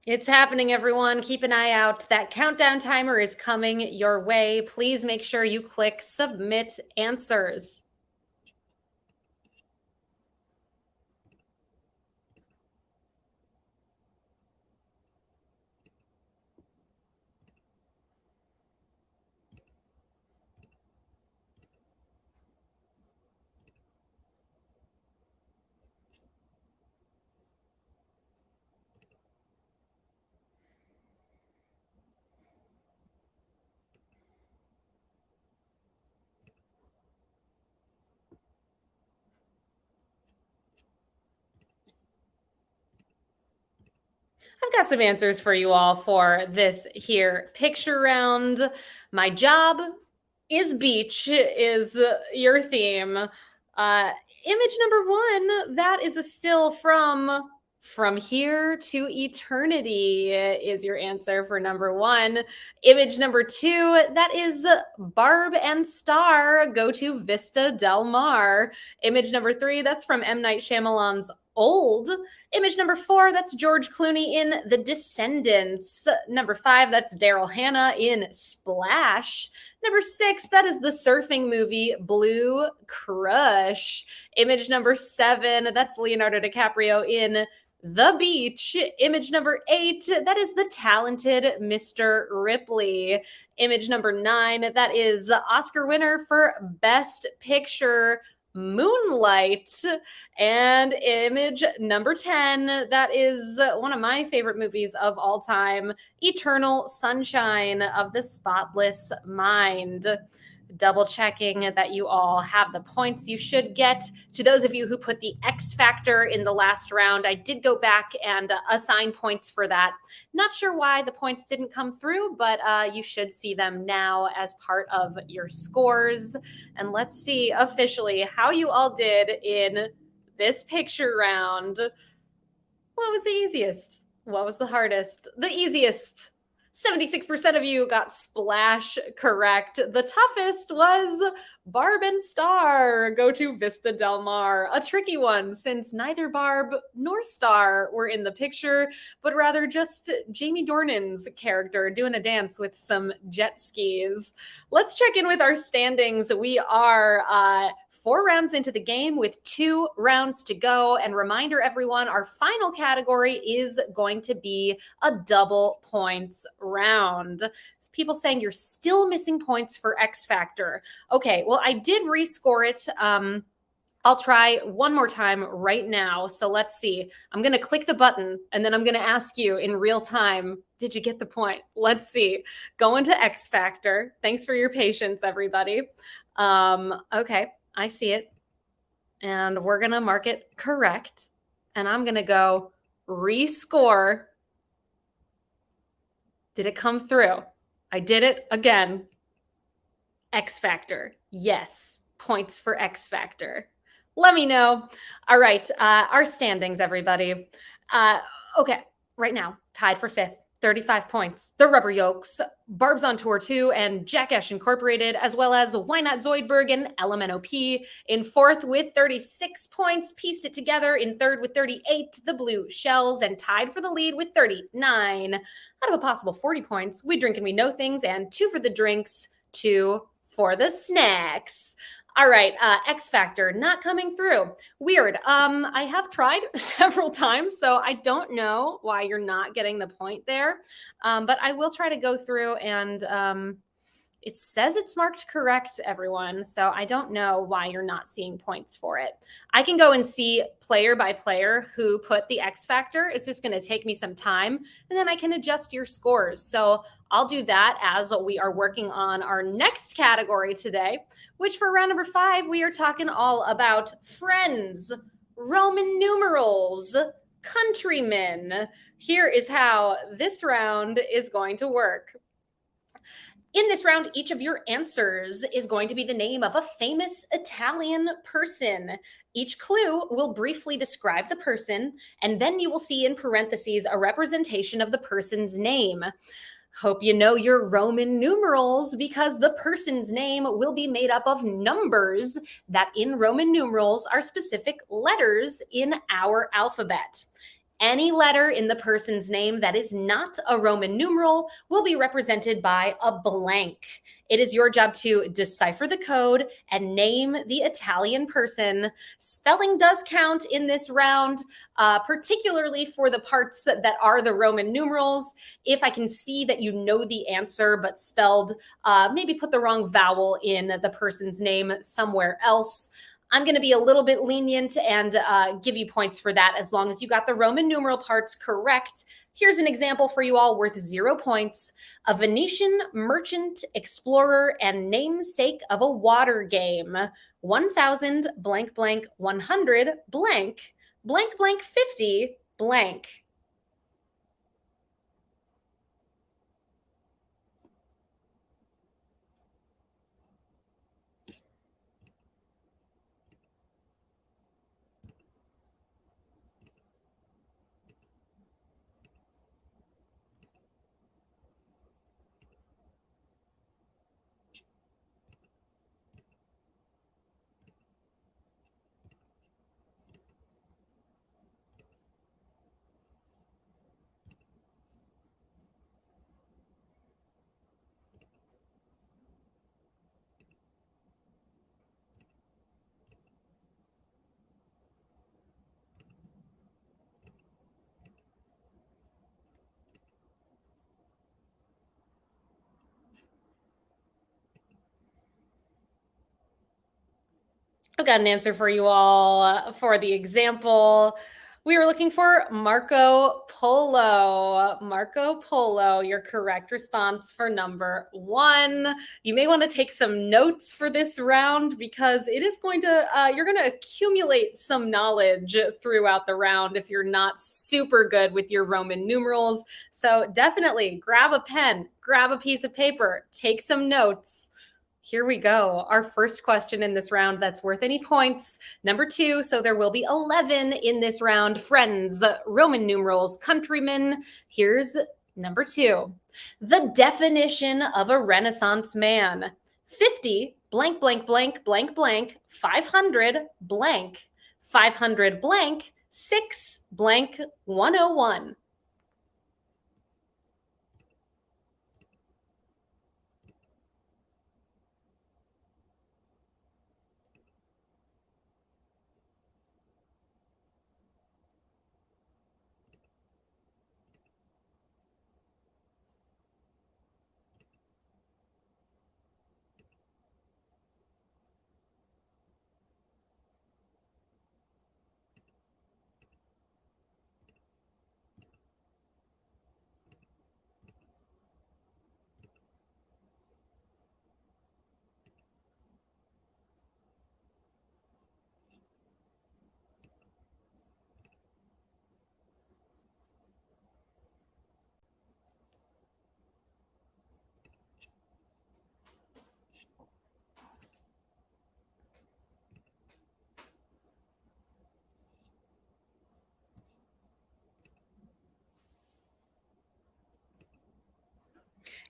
Speaker 1: It's happening, everyone. Keep an eye out. That countdown timer is coming your way. Please make sure you click submit answers. I've got some answers for you all for this here picture round. My job is beach, is your theme. Image number one, that is a still from Here to Eternity, is your answer for number one. Image number two, that is Barb and Star Go to Vista Del Mar. Image number three, that's from M. Night Shyamalan's Old. Image number four, that's George Clooney in The Descendants. Number five, that's Daryl Hannah in Splash. Number six, that is the surfing movie Blue Crush. Image number seven, that's Leonardo DiCaprio in The Beach. Image number eight, that is the talented Mr. Ripley. Image number nine, that is Oscar winner for Best Picture Moonlight. And image number 10, that is one of my favorite movies of all time, Eternal Sunshine of the Spotless Mind. Double checking that you all have the points you should get. To those of you who put the X factor in the last round, I did go back and assign points for that. Not sure why the points didn't come through, but you should see them now as part of your scores. And let's see officially how you all did in this picture round. What was the easiest? What was the hardest? The easiest. 76% of you got Splash correct. The toughest was Barb and Star. Go to Vista Del Mar. A tricky one since neither Barb nor Star were in the picture, but rather just Jamie Dornan's character doing a dance with some jet skis. Let's check in with our standings. We are 4 rounds into the game with 2 rounds to go. And reminder, everyone, our final category is going to be a double points round. People saying you're still missing points for X Factor. Okay, well, I did rescore it. I'll try one more time right now. So let's see. I'm going to click the button and then I'm going to ask you in real time, did you get the point? Let's see. Go into X Factor. Thanks for your patience, everybody. Okay, I see it. And we're going to mark it correct. And I'm going to go rescore. Did it come through? I did it again. X Factor. Yes. Points for X Factor. Let me know. All right. Our standings, everybody. Okay. Right now, tied for 5th. 35 points. The Rubber Yolks, Barb's on Tour 2, and Jackass Incorporated, as well as Why Not Zoidberg and LMNOP in 4th with 36 points. Pieced it together in 3rd with 38, the Blue Shells, and tied for the lead with 39. Out of a possible 40 points, We Drink and We Know Things, and 2 for the drinks, 2 for the snacks. All right, X Factor not coming through. Weird. I have tried several times, so I don't know why you're not getting the point there. But I will try to go through and it says it's marked correct, everyone. So I don't know why you're not seeing points for it. I can go and see player by player who put the X Factor. It's just going to take me some time, and then I can adjust your scores. So I'll do that as we are working on our next category today, which for round number 5, we are talking all about friends, Roman numerals, countrymen. Here is how this round is going to work. In this round, each of your answers is going to be the name of a famous Italian person. Each clue will briefly describe the person, and then you will see in parentheses a representation of the person's name. Hope you know your Roman numerals, because the person's name will be made up of numbers that in Roman numerals are specific letters in our alphabet. Any letter in the person's name that is not a Roman numeral will be represented by a blank. It is your job to decipher the code and name the Italian person. Spelling does count in this round, particularly for the parts that are the Roman numerals. If I can see that you know the answer but spelled, maybe put the wrong vowel in the person's name somewhere else, I'm going to be a little bit lenient and give you points for that as long as you got the Roman numeral parts correct. Here's an example for you all worth 0 points. A Venetian merchant, explorer, and namesake of a water game. 1000 blank blank 100 blank blank blank 50 blank. I've got an answer for you all for the example. We were looking for Marco Polo. Marco Polo, your correct response for number 1. You may want to take some notes for this round because it is going to, you're going to accumulate some knowledge throughout the round if you're not super good with your Roman numerals. So definitely grab a pen, grab a piece of paper, take some notes. Here we go. Our first question in this round that's worth any points. Number 2, so there will be 11 in this round. Friends, Roman numerals, countrymen. Here's Number 2, the definition of a Renaissance man. 50 blank blank blank blank blank 500 blank 500 blank 6 blank 101.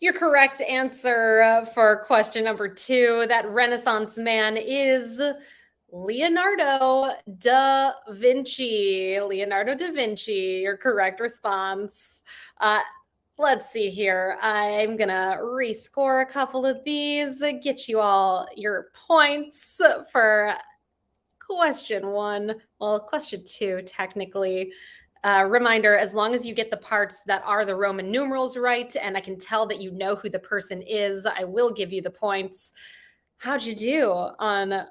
Speaker 1: Your correct answer for question number 2, that Renaissance man, is Leonardo da Vinci. Leonardo da Vinci, your correct response. Uh, let's see here. I'm going to rescore a couple of these, get you all your points for question 1. Well, question 2, technically. Reminder, as long as you get the parts that are the Roman numerals right, and I can tell that you know who the person is, I will give you the points. How'd you do on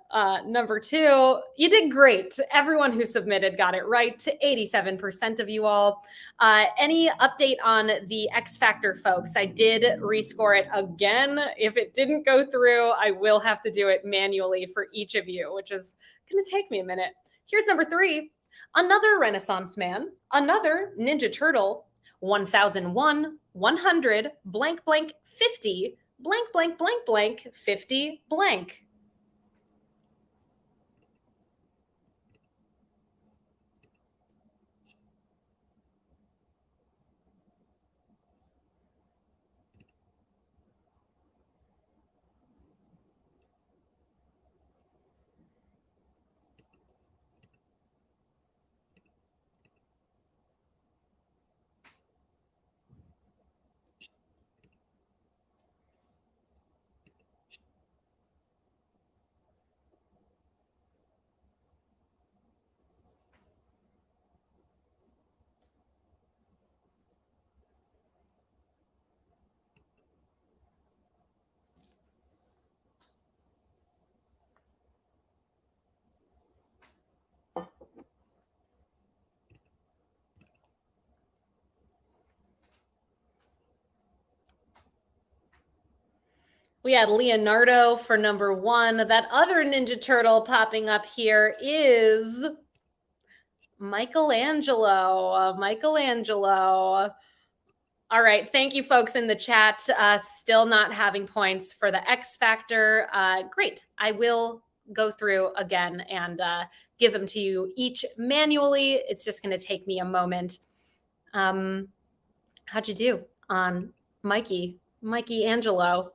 Speaker 1: number 2? You did great. Everyone who submitted got it right. 87% of you all. Any update on the X Factor, folks? I did rescore it again. If it didn't go through, I will have to do it manually for each of you, which is going to take me a minute. Here's number 3. Another Renaissance man, another Ninja Turtle, 1001, 100, blank, blank, 50, blank, blank, blank, blank, 50, blank. We had Leonardo for number 1. That other Ninja Turtle popping up here is Michelangelo. Michelangelo. All right. Thank you, folks in the chat. Still not having points for the X Factor. Great. I will go through again and give them to you each manually. It's just going to take me a moment. How'd you do on Mikey Angelo?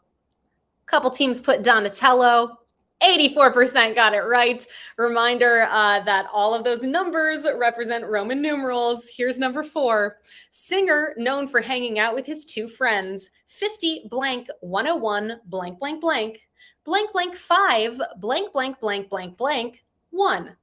Speaker 1: Couple teams put Donatello. 84% got it right. Reminder that all of those numbers represent Roman numerals. Here's number 4. Singer known for hanging out with his 2 friends. 50 blank 101 blank blank blank blank blank 5 blank blank blank blank blank 1.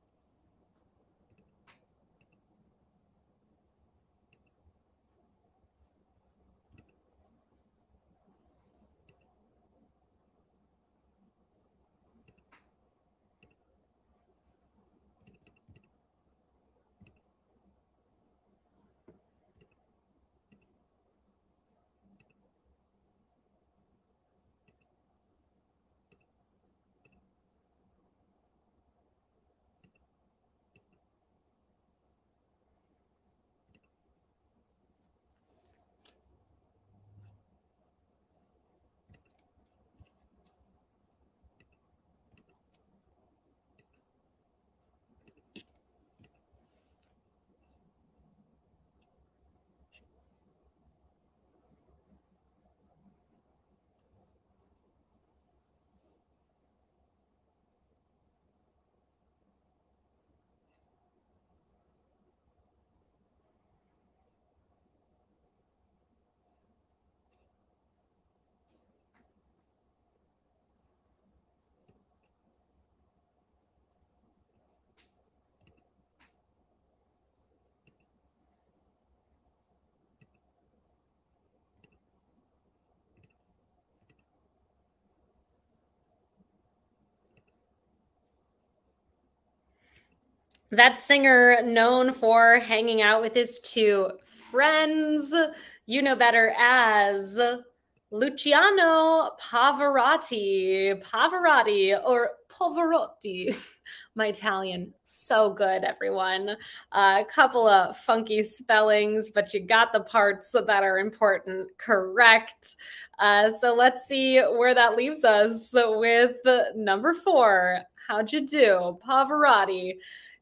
Speaker 1: That singer known for hanging out with his two friends, you know better as Luciano Pavarotti or Pavarotti. My Italian, so good, everyone. A couple of funky spellings, but you got the parts that are important correct. So let's see where that leaves us with number 4. How'd you do, Pavarotti?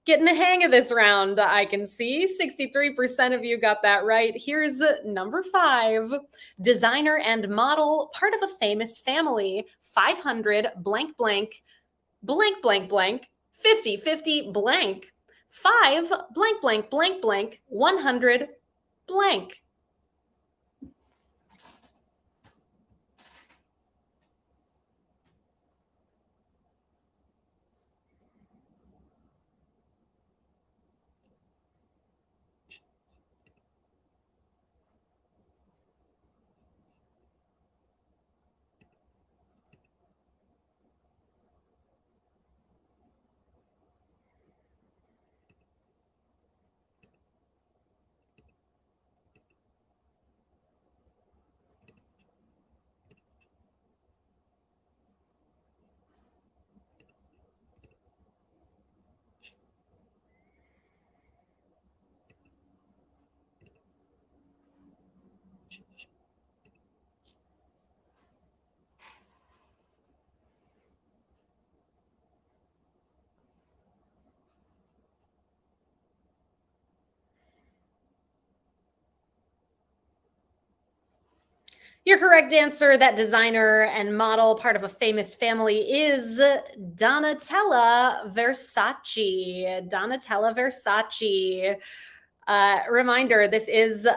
Speaker 1: Getting the hang of this round, I can see. 63% of you got that right. Here's number 5. Designer and model, part of a famous family. 500 blank blank blank blank blank 50 blank 5 blank blank blank blank 100 blank. Your correct answer, that designer and model, part of a famous family, is Donatella Versace. Donatella Versace. Reminder, this is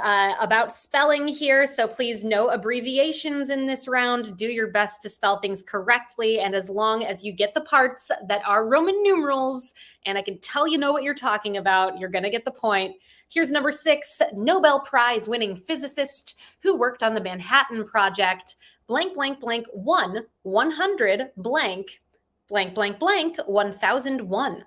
Speaker 1: about spelling here, so please no abbreviations in this round. Do your best to spell things correctly, and as long as you get the parts that are Roman numerals, and I can tell you know what you're talking about, you're going to get the point. Here's number 6, Nobel Prize winning physicist who worked on the Manhattan Project. Blank, blank, blank, 100 blank, blank, blank, blank, 1001.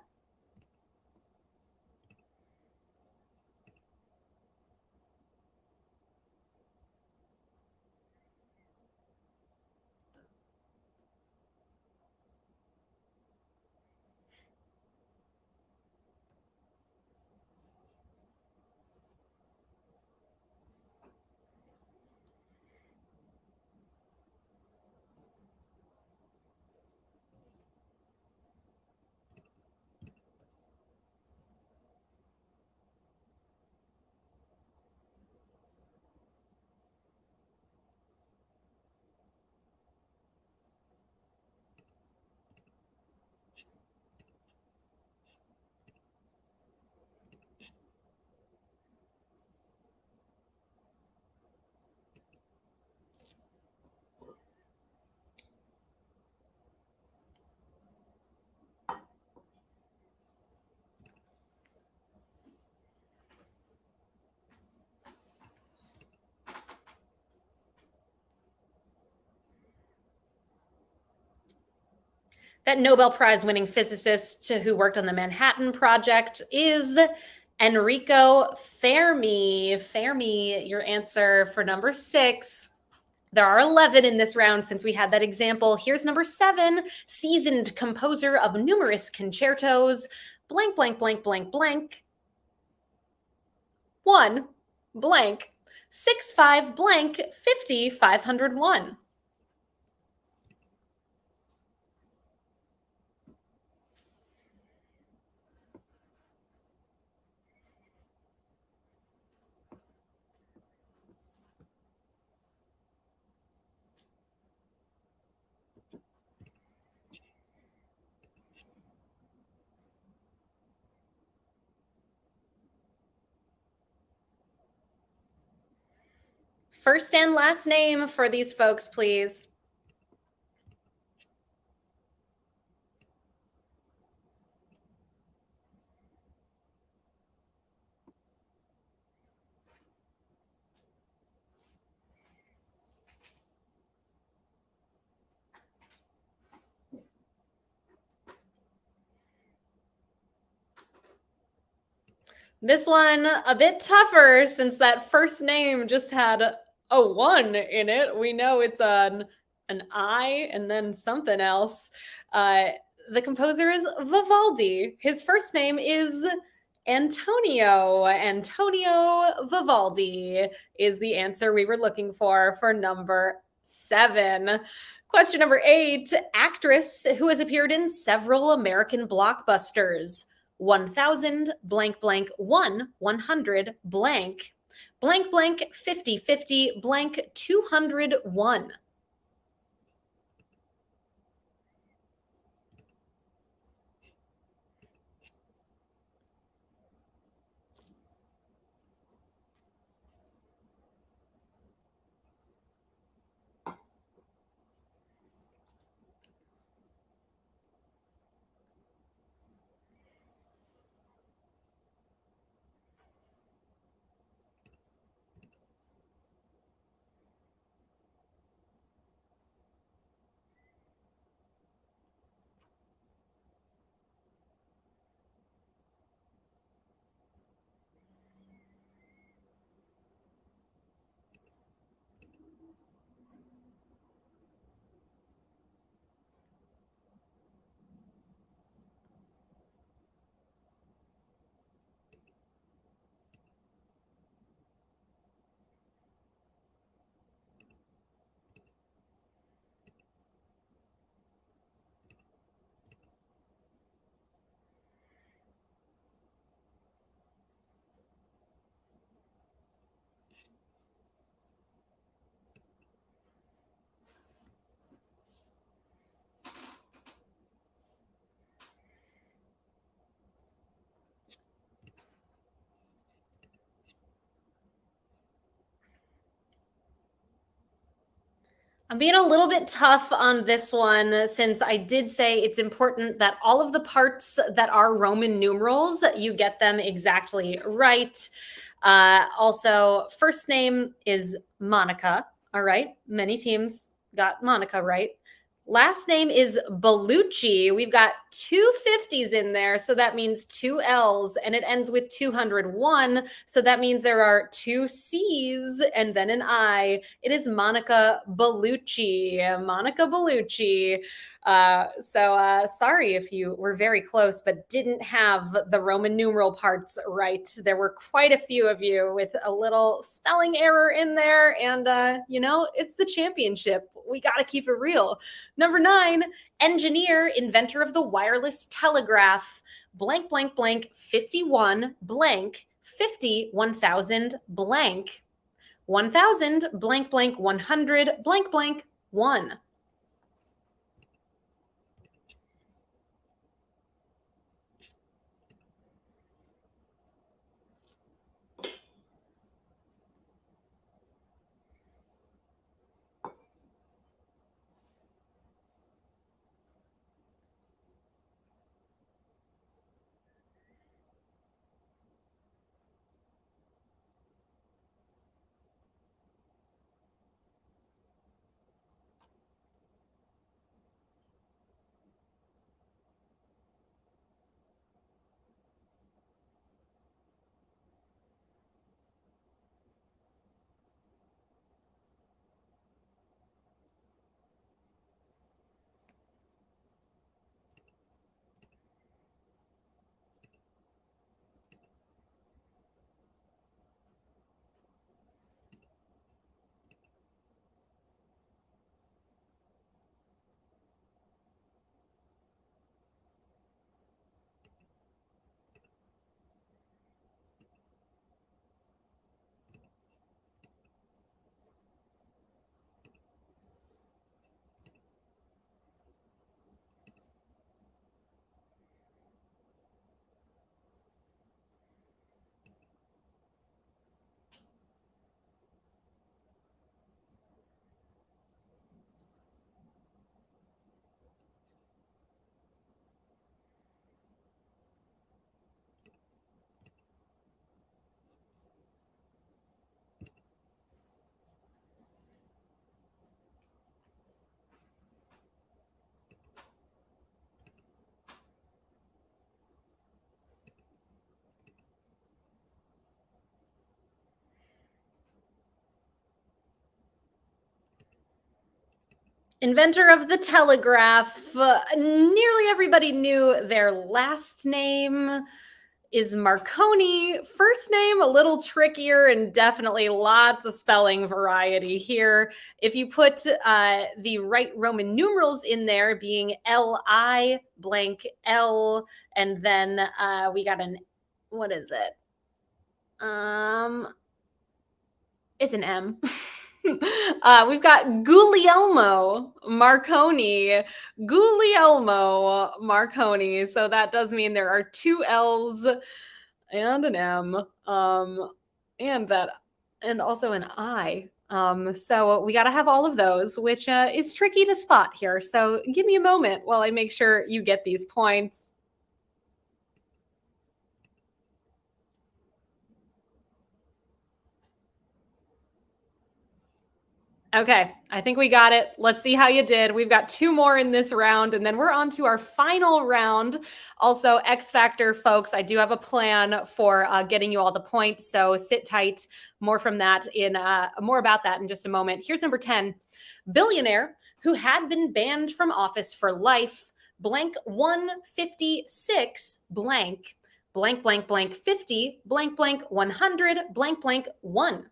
Speaker 1: That Nobel Prize winning physicist who worked on the Manhattan Project is Enrico Fermi. Fermi, your answer for number 6. There are 11 in this round since we had that example. Here's number 7, seasoned composer of numerous concertos. Blank, blank, blank, blank, blank. 1 blank 65 blank 50 501. First and last name for these folks, please. This one a bit tougher since that first name just had a one in it. We know it's an I and then something else. Uh, the composer is Vivaldi. His first name is Antonio. Antonio Vivaldi is the answer we were looking for number 7. Question number 8. Actress who has appeared in several American blockbusters. 1000 blank blank 1 100 blank blank blank 50 50 blank 201. I'm being a little bit tough on this one since I did say it's important that all of the parts that are Roman numerals, you get them exactly right. Also, first name is Monica. All right. Many teams got Monica right. Last name is Bellucci. We've got two 50s in there, so that means two L's, and it ends with 201. So that means there are two C's and then an I. It is Monica Bellucci. Monica Bellucci. Sorry if you were very close but didn't have the Roman numeral parts right. There were quite a few of you with a little spelling error in there, and it's the championship. We got to keep it real. Number 9, engineer, inventor of the wireless telegraph. Blank, blank, blank, 51, blank, 50, 1000, blank, 1000, blank, blank, 100, blank, blank, 1. Inventor of the telegraph. Nearly everybody knew their last name is Marconi. First name, a little trickier and definitely lots of spelling variety here. If you put the right Roman numerals in there, being Li blank L, and then we got an, what is it? It's an M. We've got Guglielmo Marconi. Guglielmo Marconi. So that does mean there are two L's and an M, and that, and also an I. So we got to have all of those, which is tricky to spot here. So give me a moment while I make sure you get these points. Okay, I think we got it. Let's see how you did. We've got two more in this round, and then we're on to our final round. Also, X Factor, folks, I do have a plan for getting you all the points, so sit tight. More from that more about that in just a moment. Here's number 10. Billionaire who had been banned from office for life, blank 156, blank, blank, blank, blank 50, blank, blank 100, blank, blank 1.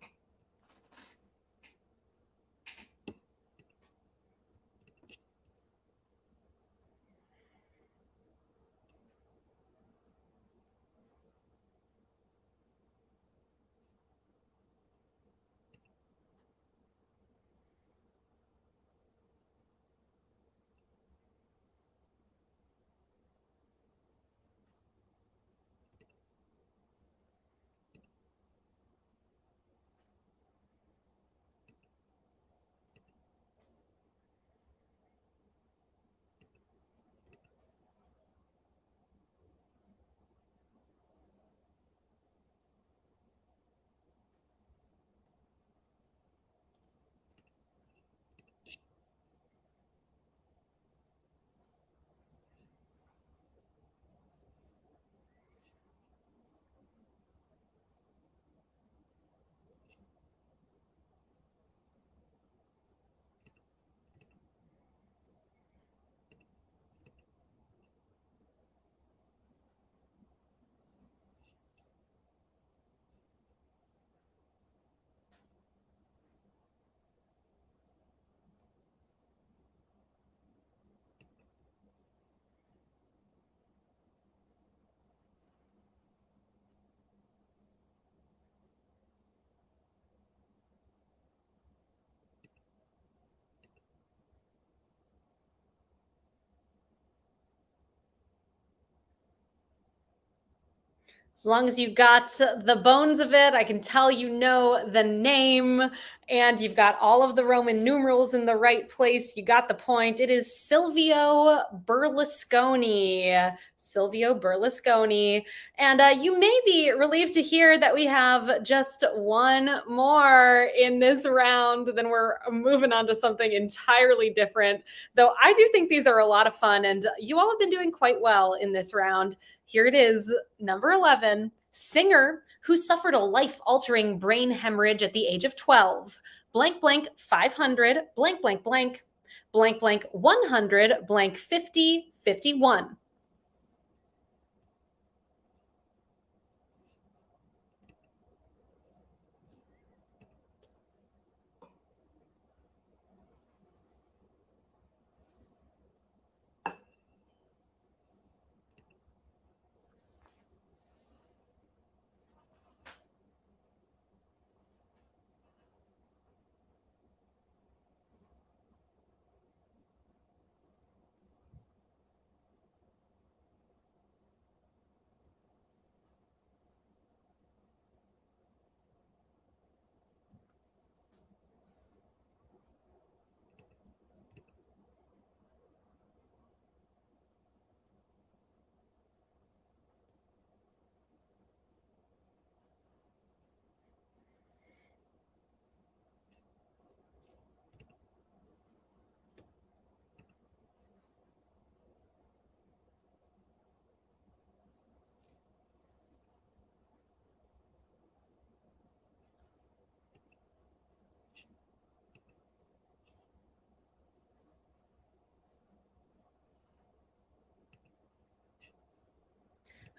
Speaker 1: As long as you got the bones of it, I can tell you know the name, and you've got all of the Roman numerals in the right place. You got the point. It is Silvio Berlusconi. Silvio Berlusconi. And you may be relieved to hear that we have just one more in this round. Then we're moving on to something entirely different. Though I do think these are a lot of fun, and you all have been doing quite well in this round. Here it is, number 11, singer who suffered a life-altering brain hemorrhage at the age of 12. Blank, blank, 500, blank, blank, blank, blank, blank, 100, blank, 50, 51.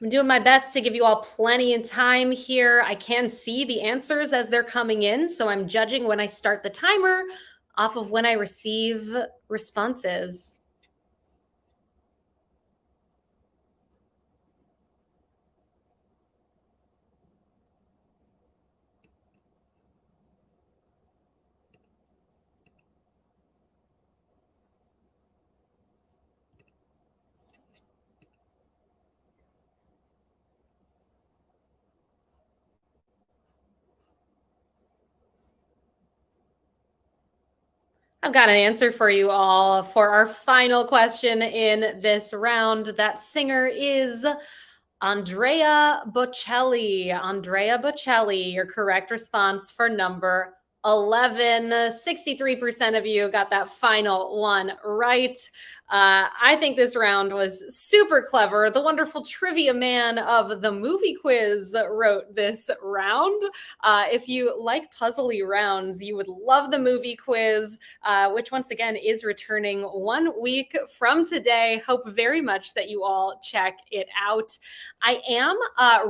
Speaker 1: I'm doing my best to give you all plenty of time here. I can see the answers as they're coming in, so I'm judging when I start the timer off of when I receive responses. I've got an answer for you all for our final question in this round. That singer is Andrea Bocelli. Andrea Bocelli, your correct response for number 11. 63% of you got that final one right. I think this round was super clever. The wonderful trivia man of the movie quiz wrote this round. If you like puzzly rounds, you would love the movie quiz, which once again is returning 1 week from today. Hope very much that you all check it out. I am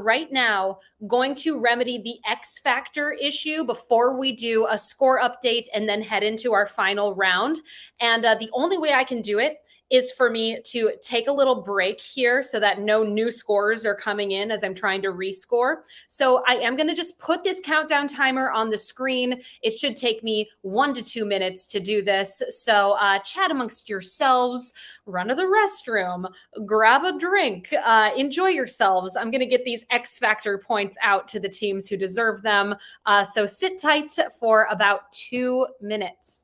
Speaker 1: right now going to remedy the X Factor issue before we do a score update and then head into our final round. And the only way I can do it is for me to take a little break here so that no new scores are coming in as I'm trying to rescore. So I am going to just put this countdown timer on the screen. It should take me 1 to 2 minutes to do this. So chat amongst yourselves, run to the restroom, grab a drink, enjoy yourselves. I'm going to get these X Factor points out to the teams who deserve them. So sit tight for about 2 minutes.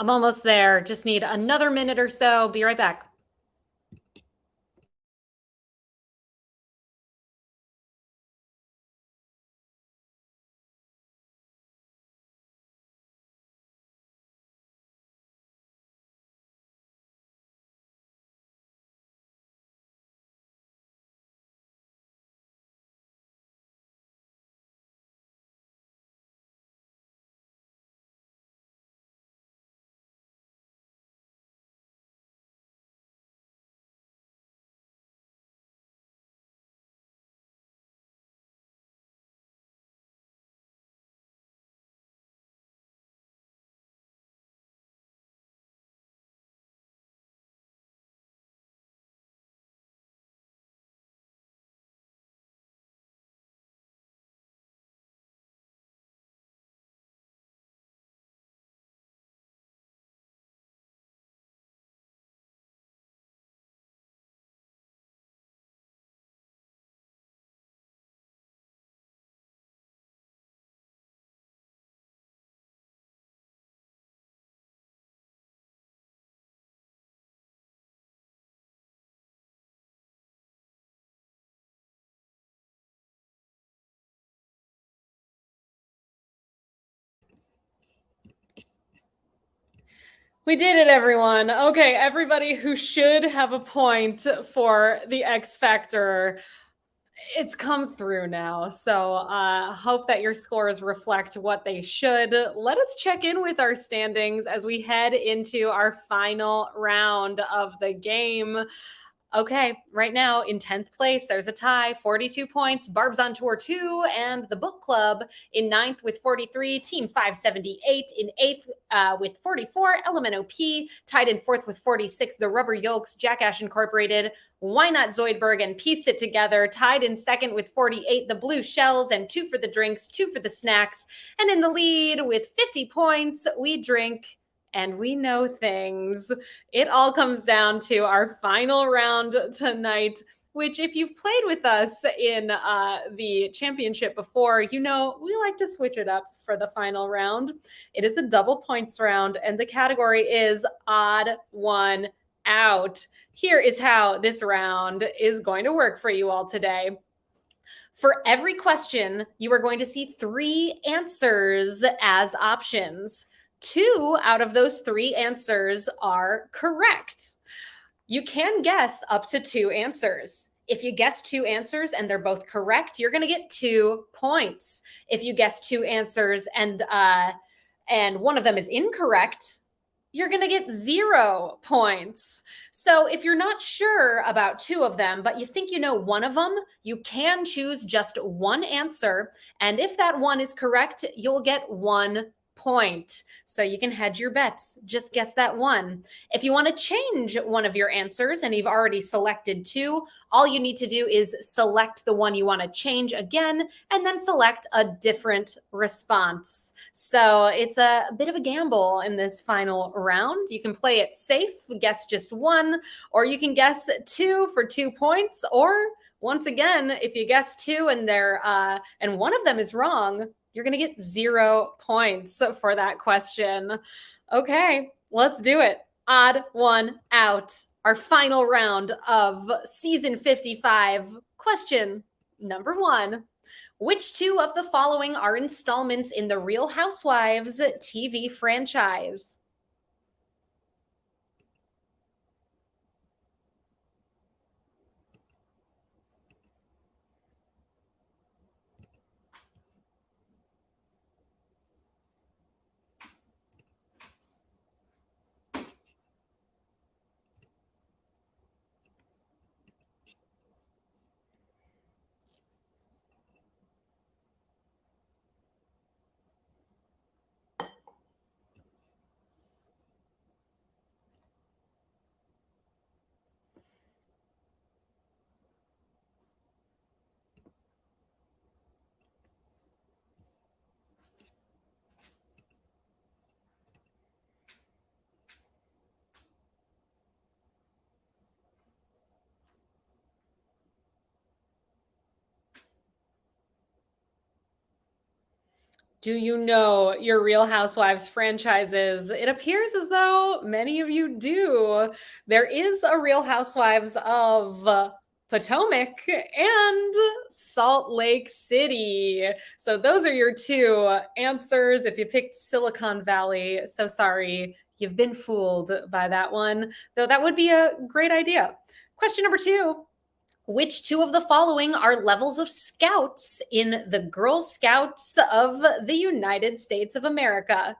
Speaker 1: I'm almost there. Just need another minute or so. Be right back. We did it, everyone. Okay, everybody who should have a point for the X Factor, it's come through now. So hope that your scores reflect what they should. Let us check in with our standings as we head into our final round of the game. Okay, right now in 10th place, there's a tie, 42 points. Barb's on tour 2, and the book club in 9th with 43. Team 578 in 8th with 44. Element OP tied in 4th with 46. The Rubber Yolks, Jackash Incorporated, Why Not Zoidberg, and Pieced It Together tied in 2nd with 48. The Blue Shells, and 2 for the drinks, 2 for the snacks. And in the lead with 50 points, We Drink and We Know Things. It all comes down to our final round tonight, which, if you've played with us in the championship before, you know we like to switch it up for the final round. It is a double points round, and the category is Odd One Out. Here is how this round is going to work for you all today. For every question, you are going to see 3 answers as options. 2 out of those 3 answers are correct. You can guess up to 2 answers. If you guess 2 answers and they're both correct, you're going to get 2 points. If you guess 2 answers and one of them is incorrect, you're going to get 0 points. So if you're not sure about 2 of them, but you think you know one of them, you can choose just one answer. And if that one is correct, you'll get 1 point. So you can hedge your bets. Just guess that one. If you want to change one of your answers and you've already selected 2, all you need to do is select the one you want to change again and then select a different response. So it's a bit of a gamble in this final round. You can play it safe, guess just one, or you can guess 2 for 2 points, or once again, if you guess 2 and one of them is wrong, you're going to get 0 points for that question. Okay, let's do it. Odd one out. Our final round of season 55. Question number 1. Which 2 of the following are installments in the Real Housewives TV franchise? Do you know your Real Housewives franchises? It appears as though many of you do. There is a Real Housewives of Potomac and Salt Lake City. So those are your two answers. If you picked Silicon Valley, so sorry, you've been fooled by that one, though that would be a great idea. Question number 2. Which two of the following are levels of scouts in the Girl Scouts of the United States of America?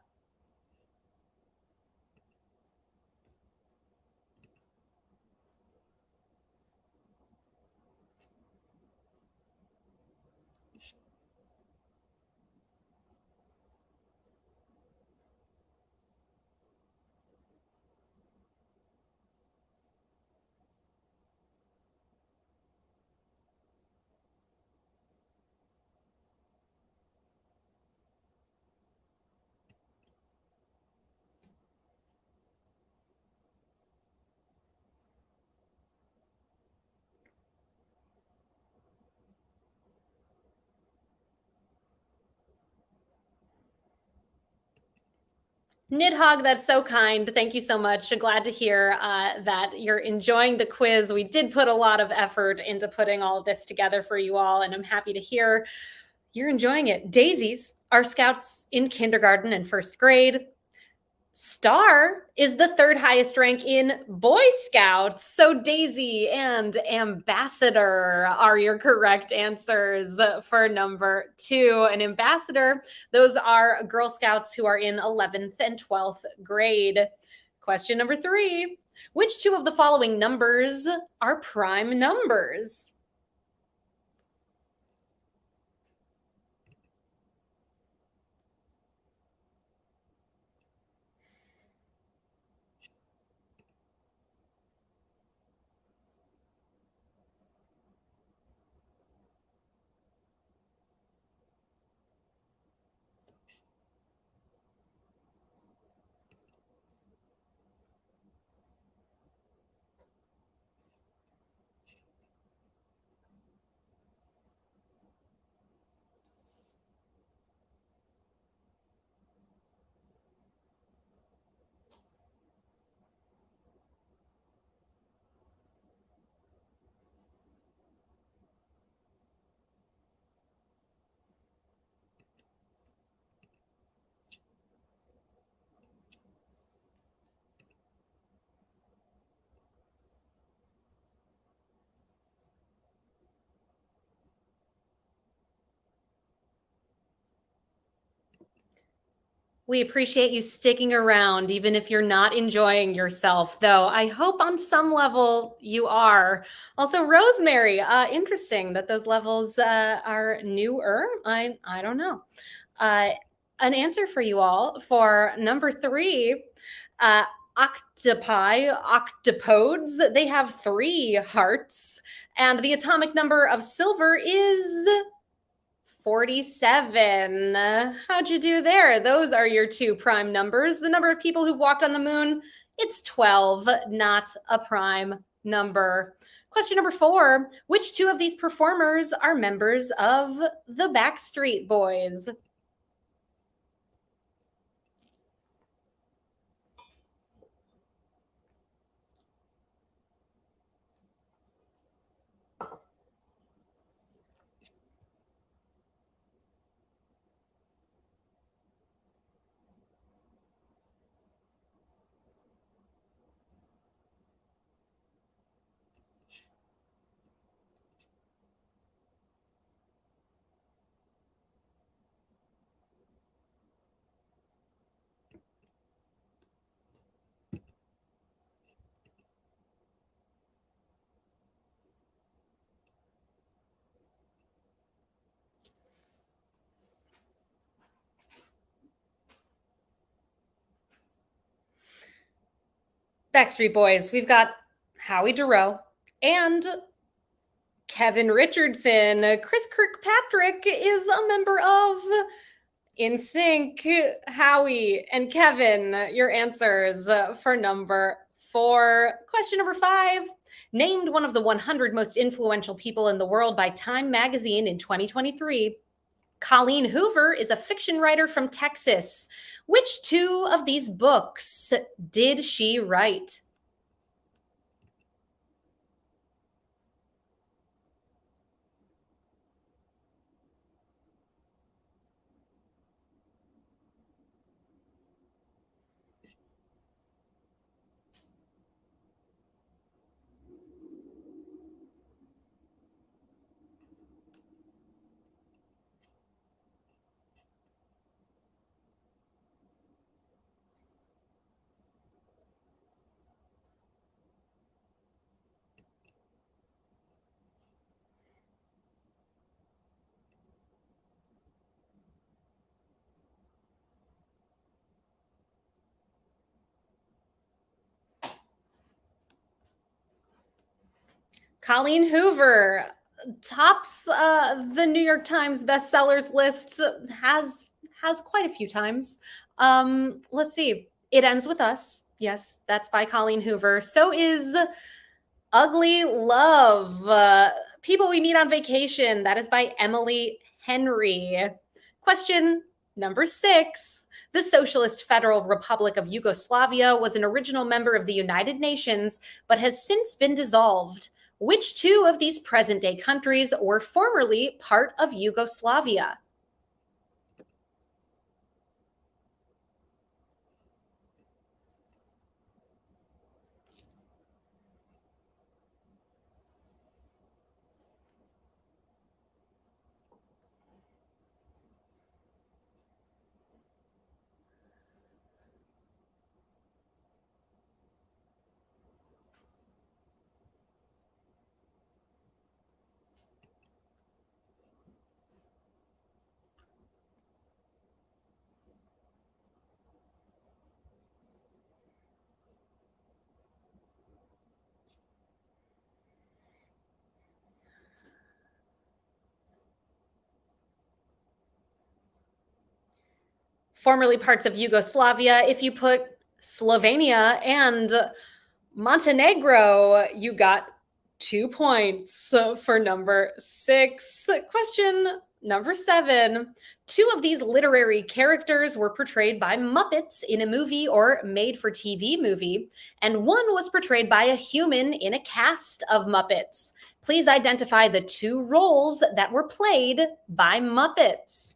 Speaker 1: Nidhogg, that's so kind. Thank you so much. Glad to hear that you're enjoying the quiz. We did put a lot of effort into putting all of this together for you all, and I'm happy to hear you're enjoying it. Daisies are scouts in kindergarten and first grade. Star is the third highest rank in Boy Scouts. So Daisy and Ambassador are your correct answers for number 2. An ambassador, those are Girl Scouts who are in 11th and 12th grade. Question number 3. Which two of the following numbers are prime numbers? We appreciate you sticking around, even if you're not enjoying yourself, though. I hope on some level you are. Also, Rosemary, interesting that those levels are newer. I don't know. Uh, an answer for you all for number 3. Uh, Octopi, octopodes, they have 3 hearts, and the atomic number of silver is 47. How'd you do there? Those are your 2 prime numbers. The number of people who've walked on the moon, it's 12, not a prime number. Question number 4. Which 2 of these performers are members of the Backstreet Boys? Backstreet Boys, we've got Howie Dorough and Kevin Richardson. Chris Kirkpatrick is a member of NSYNC. Howie and Kevin, your answers for number 4. Question number 5. Named one of the 100 most influential people in the world by Time magazine in 2023. Colleen Hoover is a fiction writer from Texas. Which two of these books did she write? Colleen Hoover tops the New York Times bestsellers list has quite a few times. Let's see. It Ends With Us. Yes, that's by Colleen Hoover. So is Ugly Love. People We Meet on Vacation. That is by Emily Henry. Question number 6. The Socialist Federal Republic of Yugoslavia was an original member of the United Nations, but has since been dissolved. Which two of these present day countries were formerly part of Yugoslavia? Formerly parts of Yugoslavia. If you put Slovenia and Montenegro, you got 2 points for number 6. Question number 7. Two of these literary characters were portrayed by Muppets in a movie or made for TV movie, and one was portrayed by a human in a cast of Muppets. Please identify the 2 roles that were played by Muppets.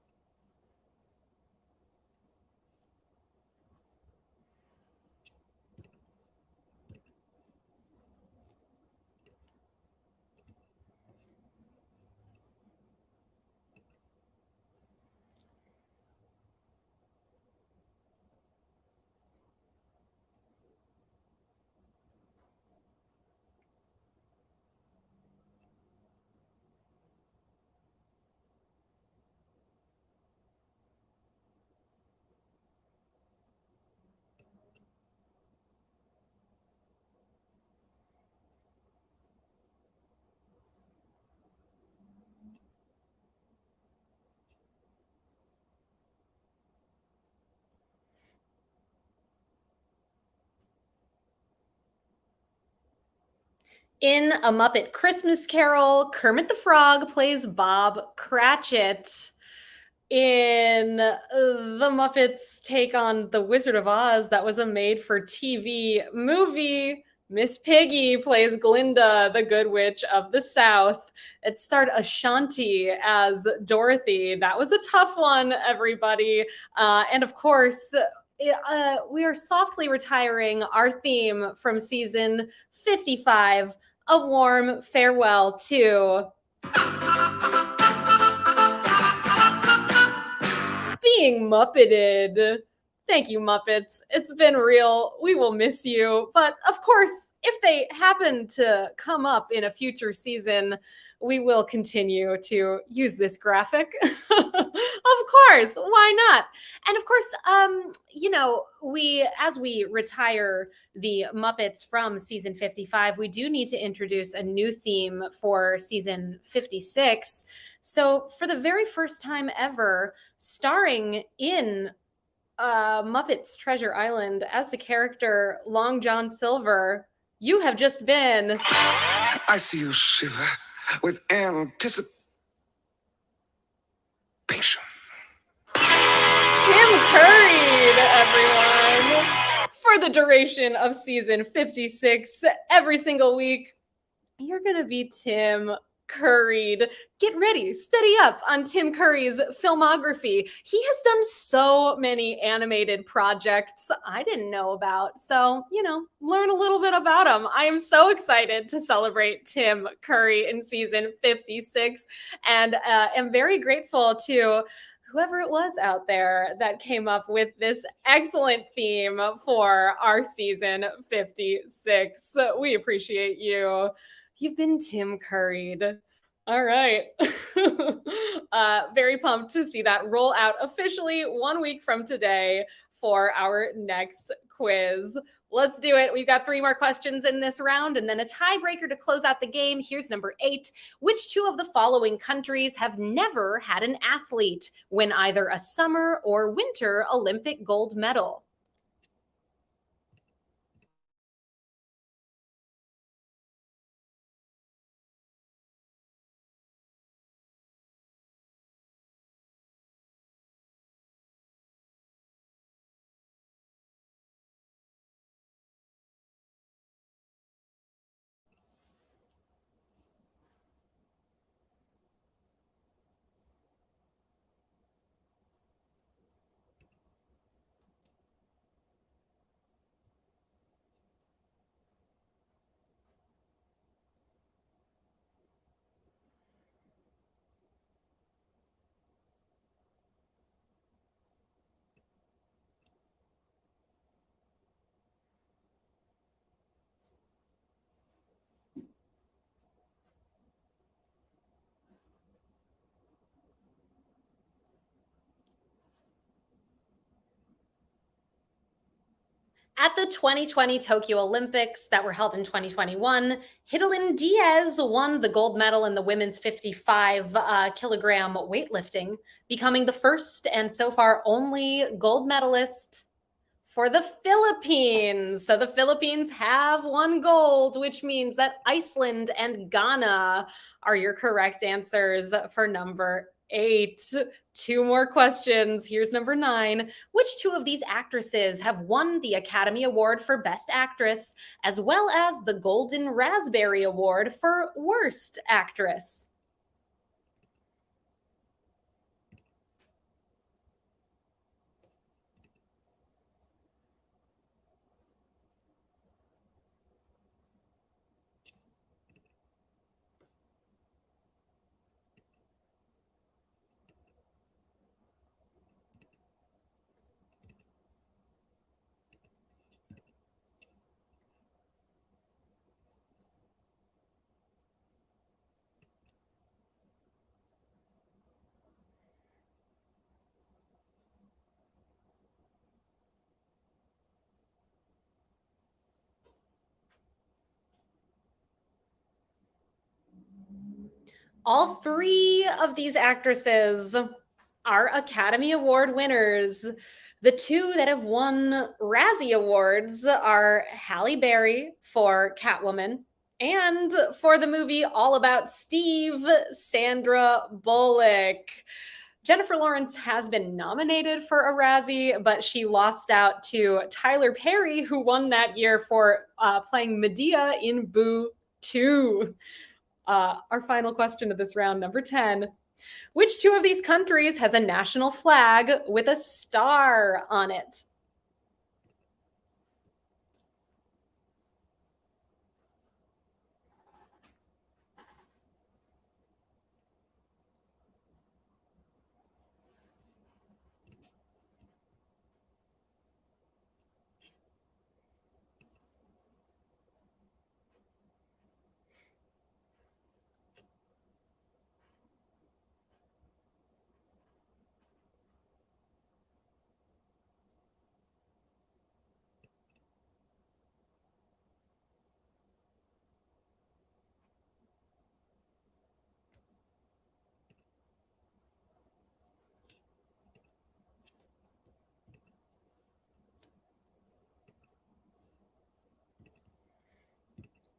Speaker 1: In A Muppet Christmas Carol, Kermit the Frog plays Bob Cratchit. In The Muppets Take on The Wizard of Oz, that was a made-for-TV movie, Miss Piggy plays Glinda, the Good Witch of the South. It starred Ashanti as Dorothy. That was a tough one, everybody. And of course, we are softly retiring our theme from season 55. A warm farewell to being Muppeted. Thank you, Muppets. It's been real. We will miss you. But of course, if they happen to come up in a future season, we will continue to use this graphic. Of course, why not? And of course, as we retire the Muppets from season 55, we do need to introduce a new theme for season 56. So, for the very first time ever, starring in Muppets Treasure Island as the character Long John Silver, you have just been.
Speaker 2: I see you shiver with anticipation.
Speaker 1: Curried, everyone. For the duration of season 56, every single week, you're going to be Tim Curried. Get ready, steady up on Tim Curry's filmography. He has done so many animated projects I didn't know about. So, learn a little bit about him. I am so excited to celebrate Tim Curry in season 56 and am very grateful to whoever it was out there that came up with this excellent theme for our season 56. We appreciate you. You've been Tim Curried. All right. Very pumped to see that roll out officially 1 week from today for our next quiz. Let's do it. We've got 3 more questions in this round and then a tiebreaker to close out the game. Here's number 8. Which 2 of the following countries have never had an athlete win either a summer or winter Olympic gold medal? At the 2020 Tokyo Olympics that were held in 2021, Hidilyn Diaz won the gold medal in the women's 55 kilogram weightlifting, becoming the first and so far only gold medalist for the Philippines. So the Philippines have 1 gold, which means that Iceland and Ghana are your correct answers for number 8. 2 more questions. Here's number 9. Which 2 of these actresses have won the Academy Award for Best Actress, as well as the Golden Raspberry Award for Worst Actress? All 3 of these actresses are Academy Award winners. The 2 that have won Razzie Awards are Halle Berry for Catwoman and for the movie All About Steve, Sandra Bullock. Jennifer Lawrence has been nominated for a Razzie, but she lost out to Tyler Perry, who won that year for playing Medea in Boo 2. Our final question of this round, number 10. Which 2 of these countries has a national flag with a star on it?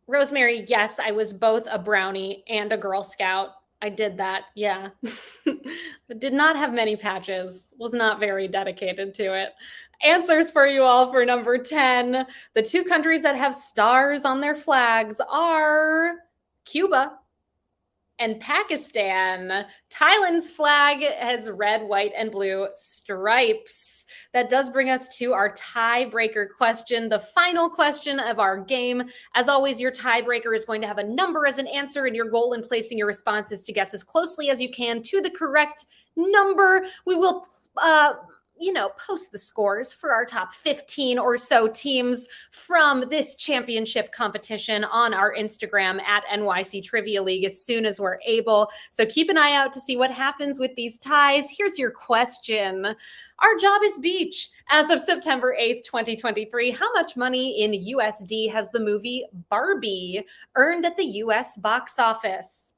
Speaker 1: Rosemary, yes, I was both a brownie and a Girl Scout. I did that. Yeah. Did not have many patches. Was not very dedicated to it. Answers for you all for number 10. The two countries that have stars on their flags are Cuba and Pakistan. Thailand's flag has red, white, and blue stripes. That does bring us to our tiebreaker question, the final question of our game. As always, your tiebreaker is going to have a number as an answer, and your goal in placing your response is to guess as closely as you can to the correct number. We will post the scores for our top 15 or so teams from this championship competition on our Instagram at NYC Trivia League as soon as we're able. So keep an eye out to see what happens with these ties. Here's your question. Our job is beach. As of September 8th, 2023, how much money in USD has the movie Barbie earned at the US box office?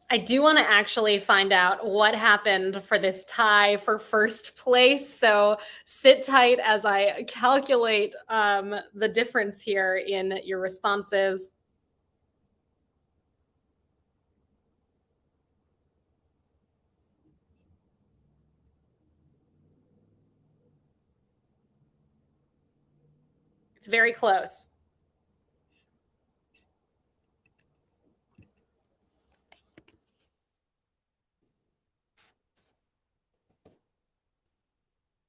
Speaker 1: I do want to actually find out what happened for this tie for first place. So sit tight as I calculate the difference here in your responses. It's very close.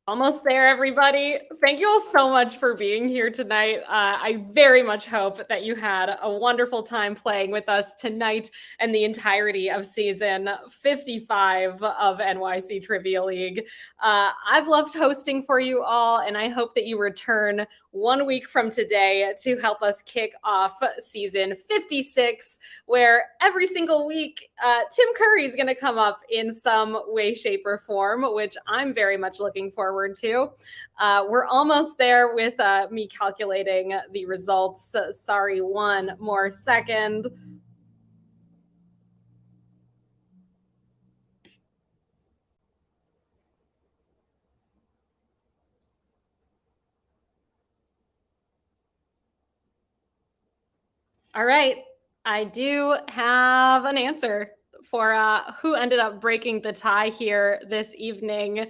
Speaker 1: Almost there, everybody. Thank you all so much for being here tonight. I very much hope that you had a wonderful time playing with us tonight and the entirety of season 55 of NYC Trivia League. I've loved hosting for you all, and I hope that you return 1 week from today to help us kick off season 56, where every single week, Tim Curry is going to come up in some way, shape, or form, which I'm very much looking forward to. We're almost there with me calculating the results. Sorry, one more second. All right. I do have an answer for who ended up breaking the tie here this evening.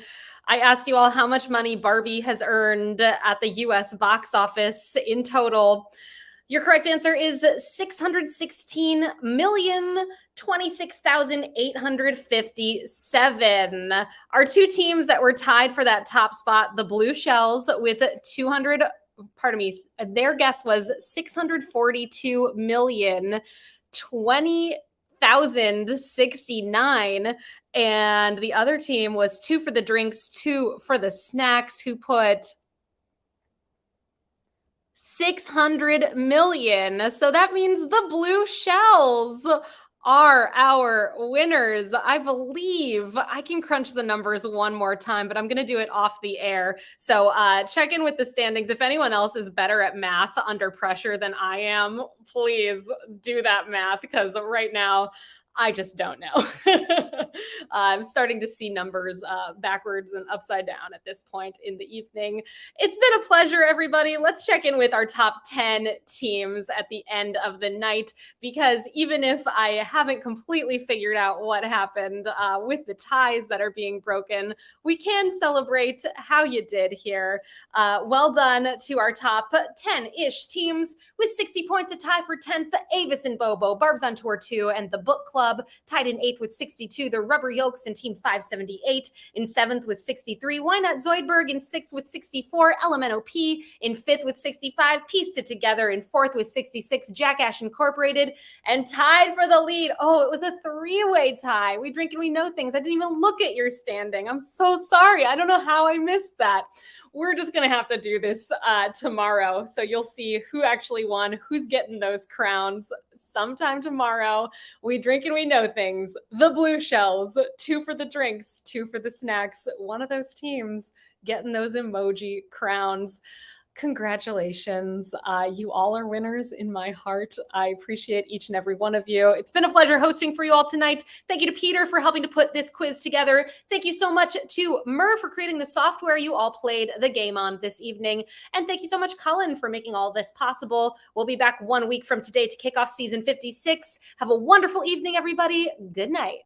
Speaker 1: I asked you all how much money Barbie has earned at the US box office in total. Your correct answer is 616,026,857. Our two teams that were tied for that top spot, the Blue Shells with 200, pardon me, their guess was 642 million 20,069, and the other team was two for the drinks, two for the snacks, who put 600 million. So that means the Blue Shells are our winners. I believe I can crunch the numbers one more time, but I'm going to do it off the air. So check in with the standings. If anyone else is better at math under pressure than I am, please do that math, because right now I just don't know. I'm starting to see numbers backwards and upside down at this point in the evening. It's been a pleasure, everybody. Let's check in with our top 10 teams at the end of the night, because even if I haven't completely figured out what happened with the ties that are being broken, we can celebrate how you did here. Well done to our top 10-ish teams with 60 points, a tie for 10th, Avis and Bobo, Barb's on Tour 2, and the Book Club. Tied in 8th with 62, the Rubber Yolks and Team 578. In 7th with 63, Why Not Zoidberg in 6th with 64, LMNOP in 5th with 65, Pieced It Together in 4th with 66, Jackash Incorporated, and tied for the lead. Oh, it was a three-way tie. We drink and we know things. I didn't even look at your standing. I'm so sorry. I don't know how I missed that. We're just going to have to do this tomorrow. So you'll see who actually won, who's getting those crowns sometime tomorrow. We drink and we know things. The Blue Shells, 2 for the drinks, 2 for the snacks. One of those teams getting those emoji crowns. Congratulations. You all are winners in my heart. I appreciate each and every one of you. It's been a pleasure hosting for you all tonight. Thank you to Peter for helping to put this quiz together. Thank you so much to Mur for creating the software you all played the game on this evening. And thank you so much, Cullen, for making all this possible. We'll be back 1 week from today to kick off season 56. Have a wonderful evening, everybody. Good night.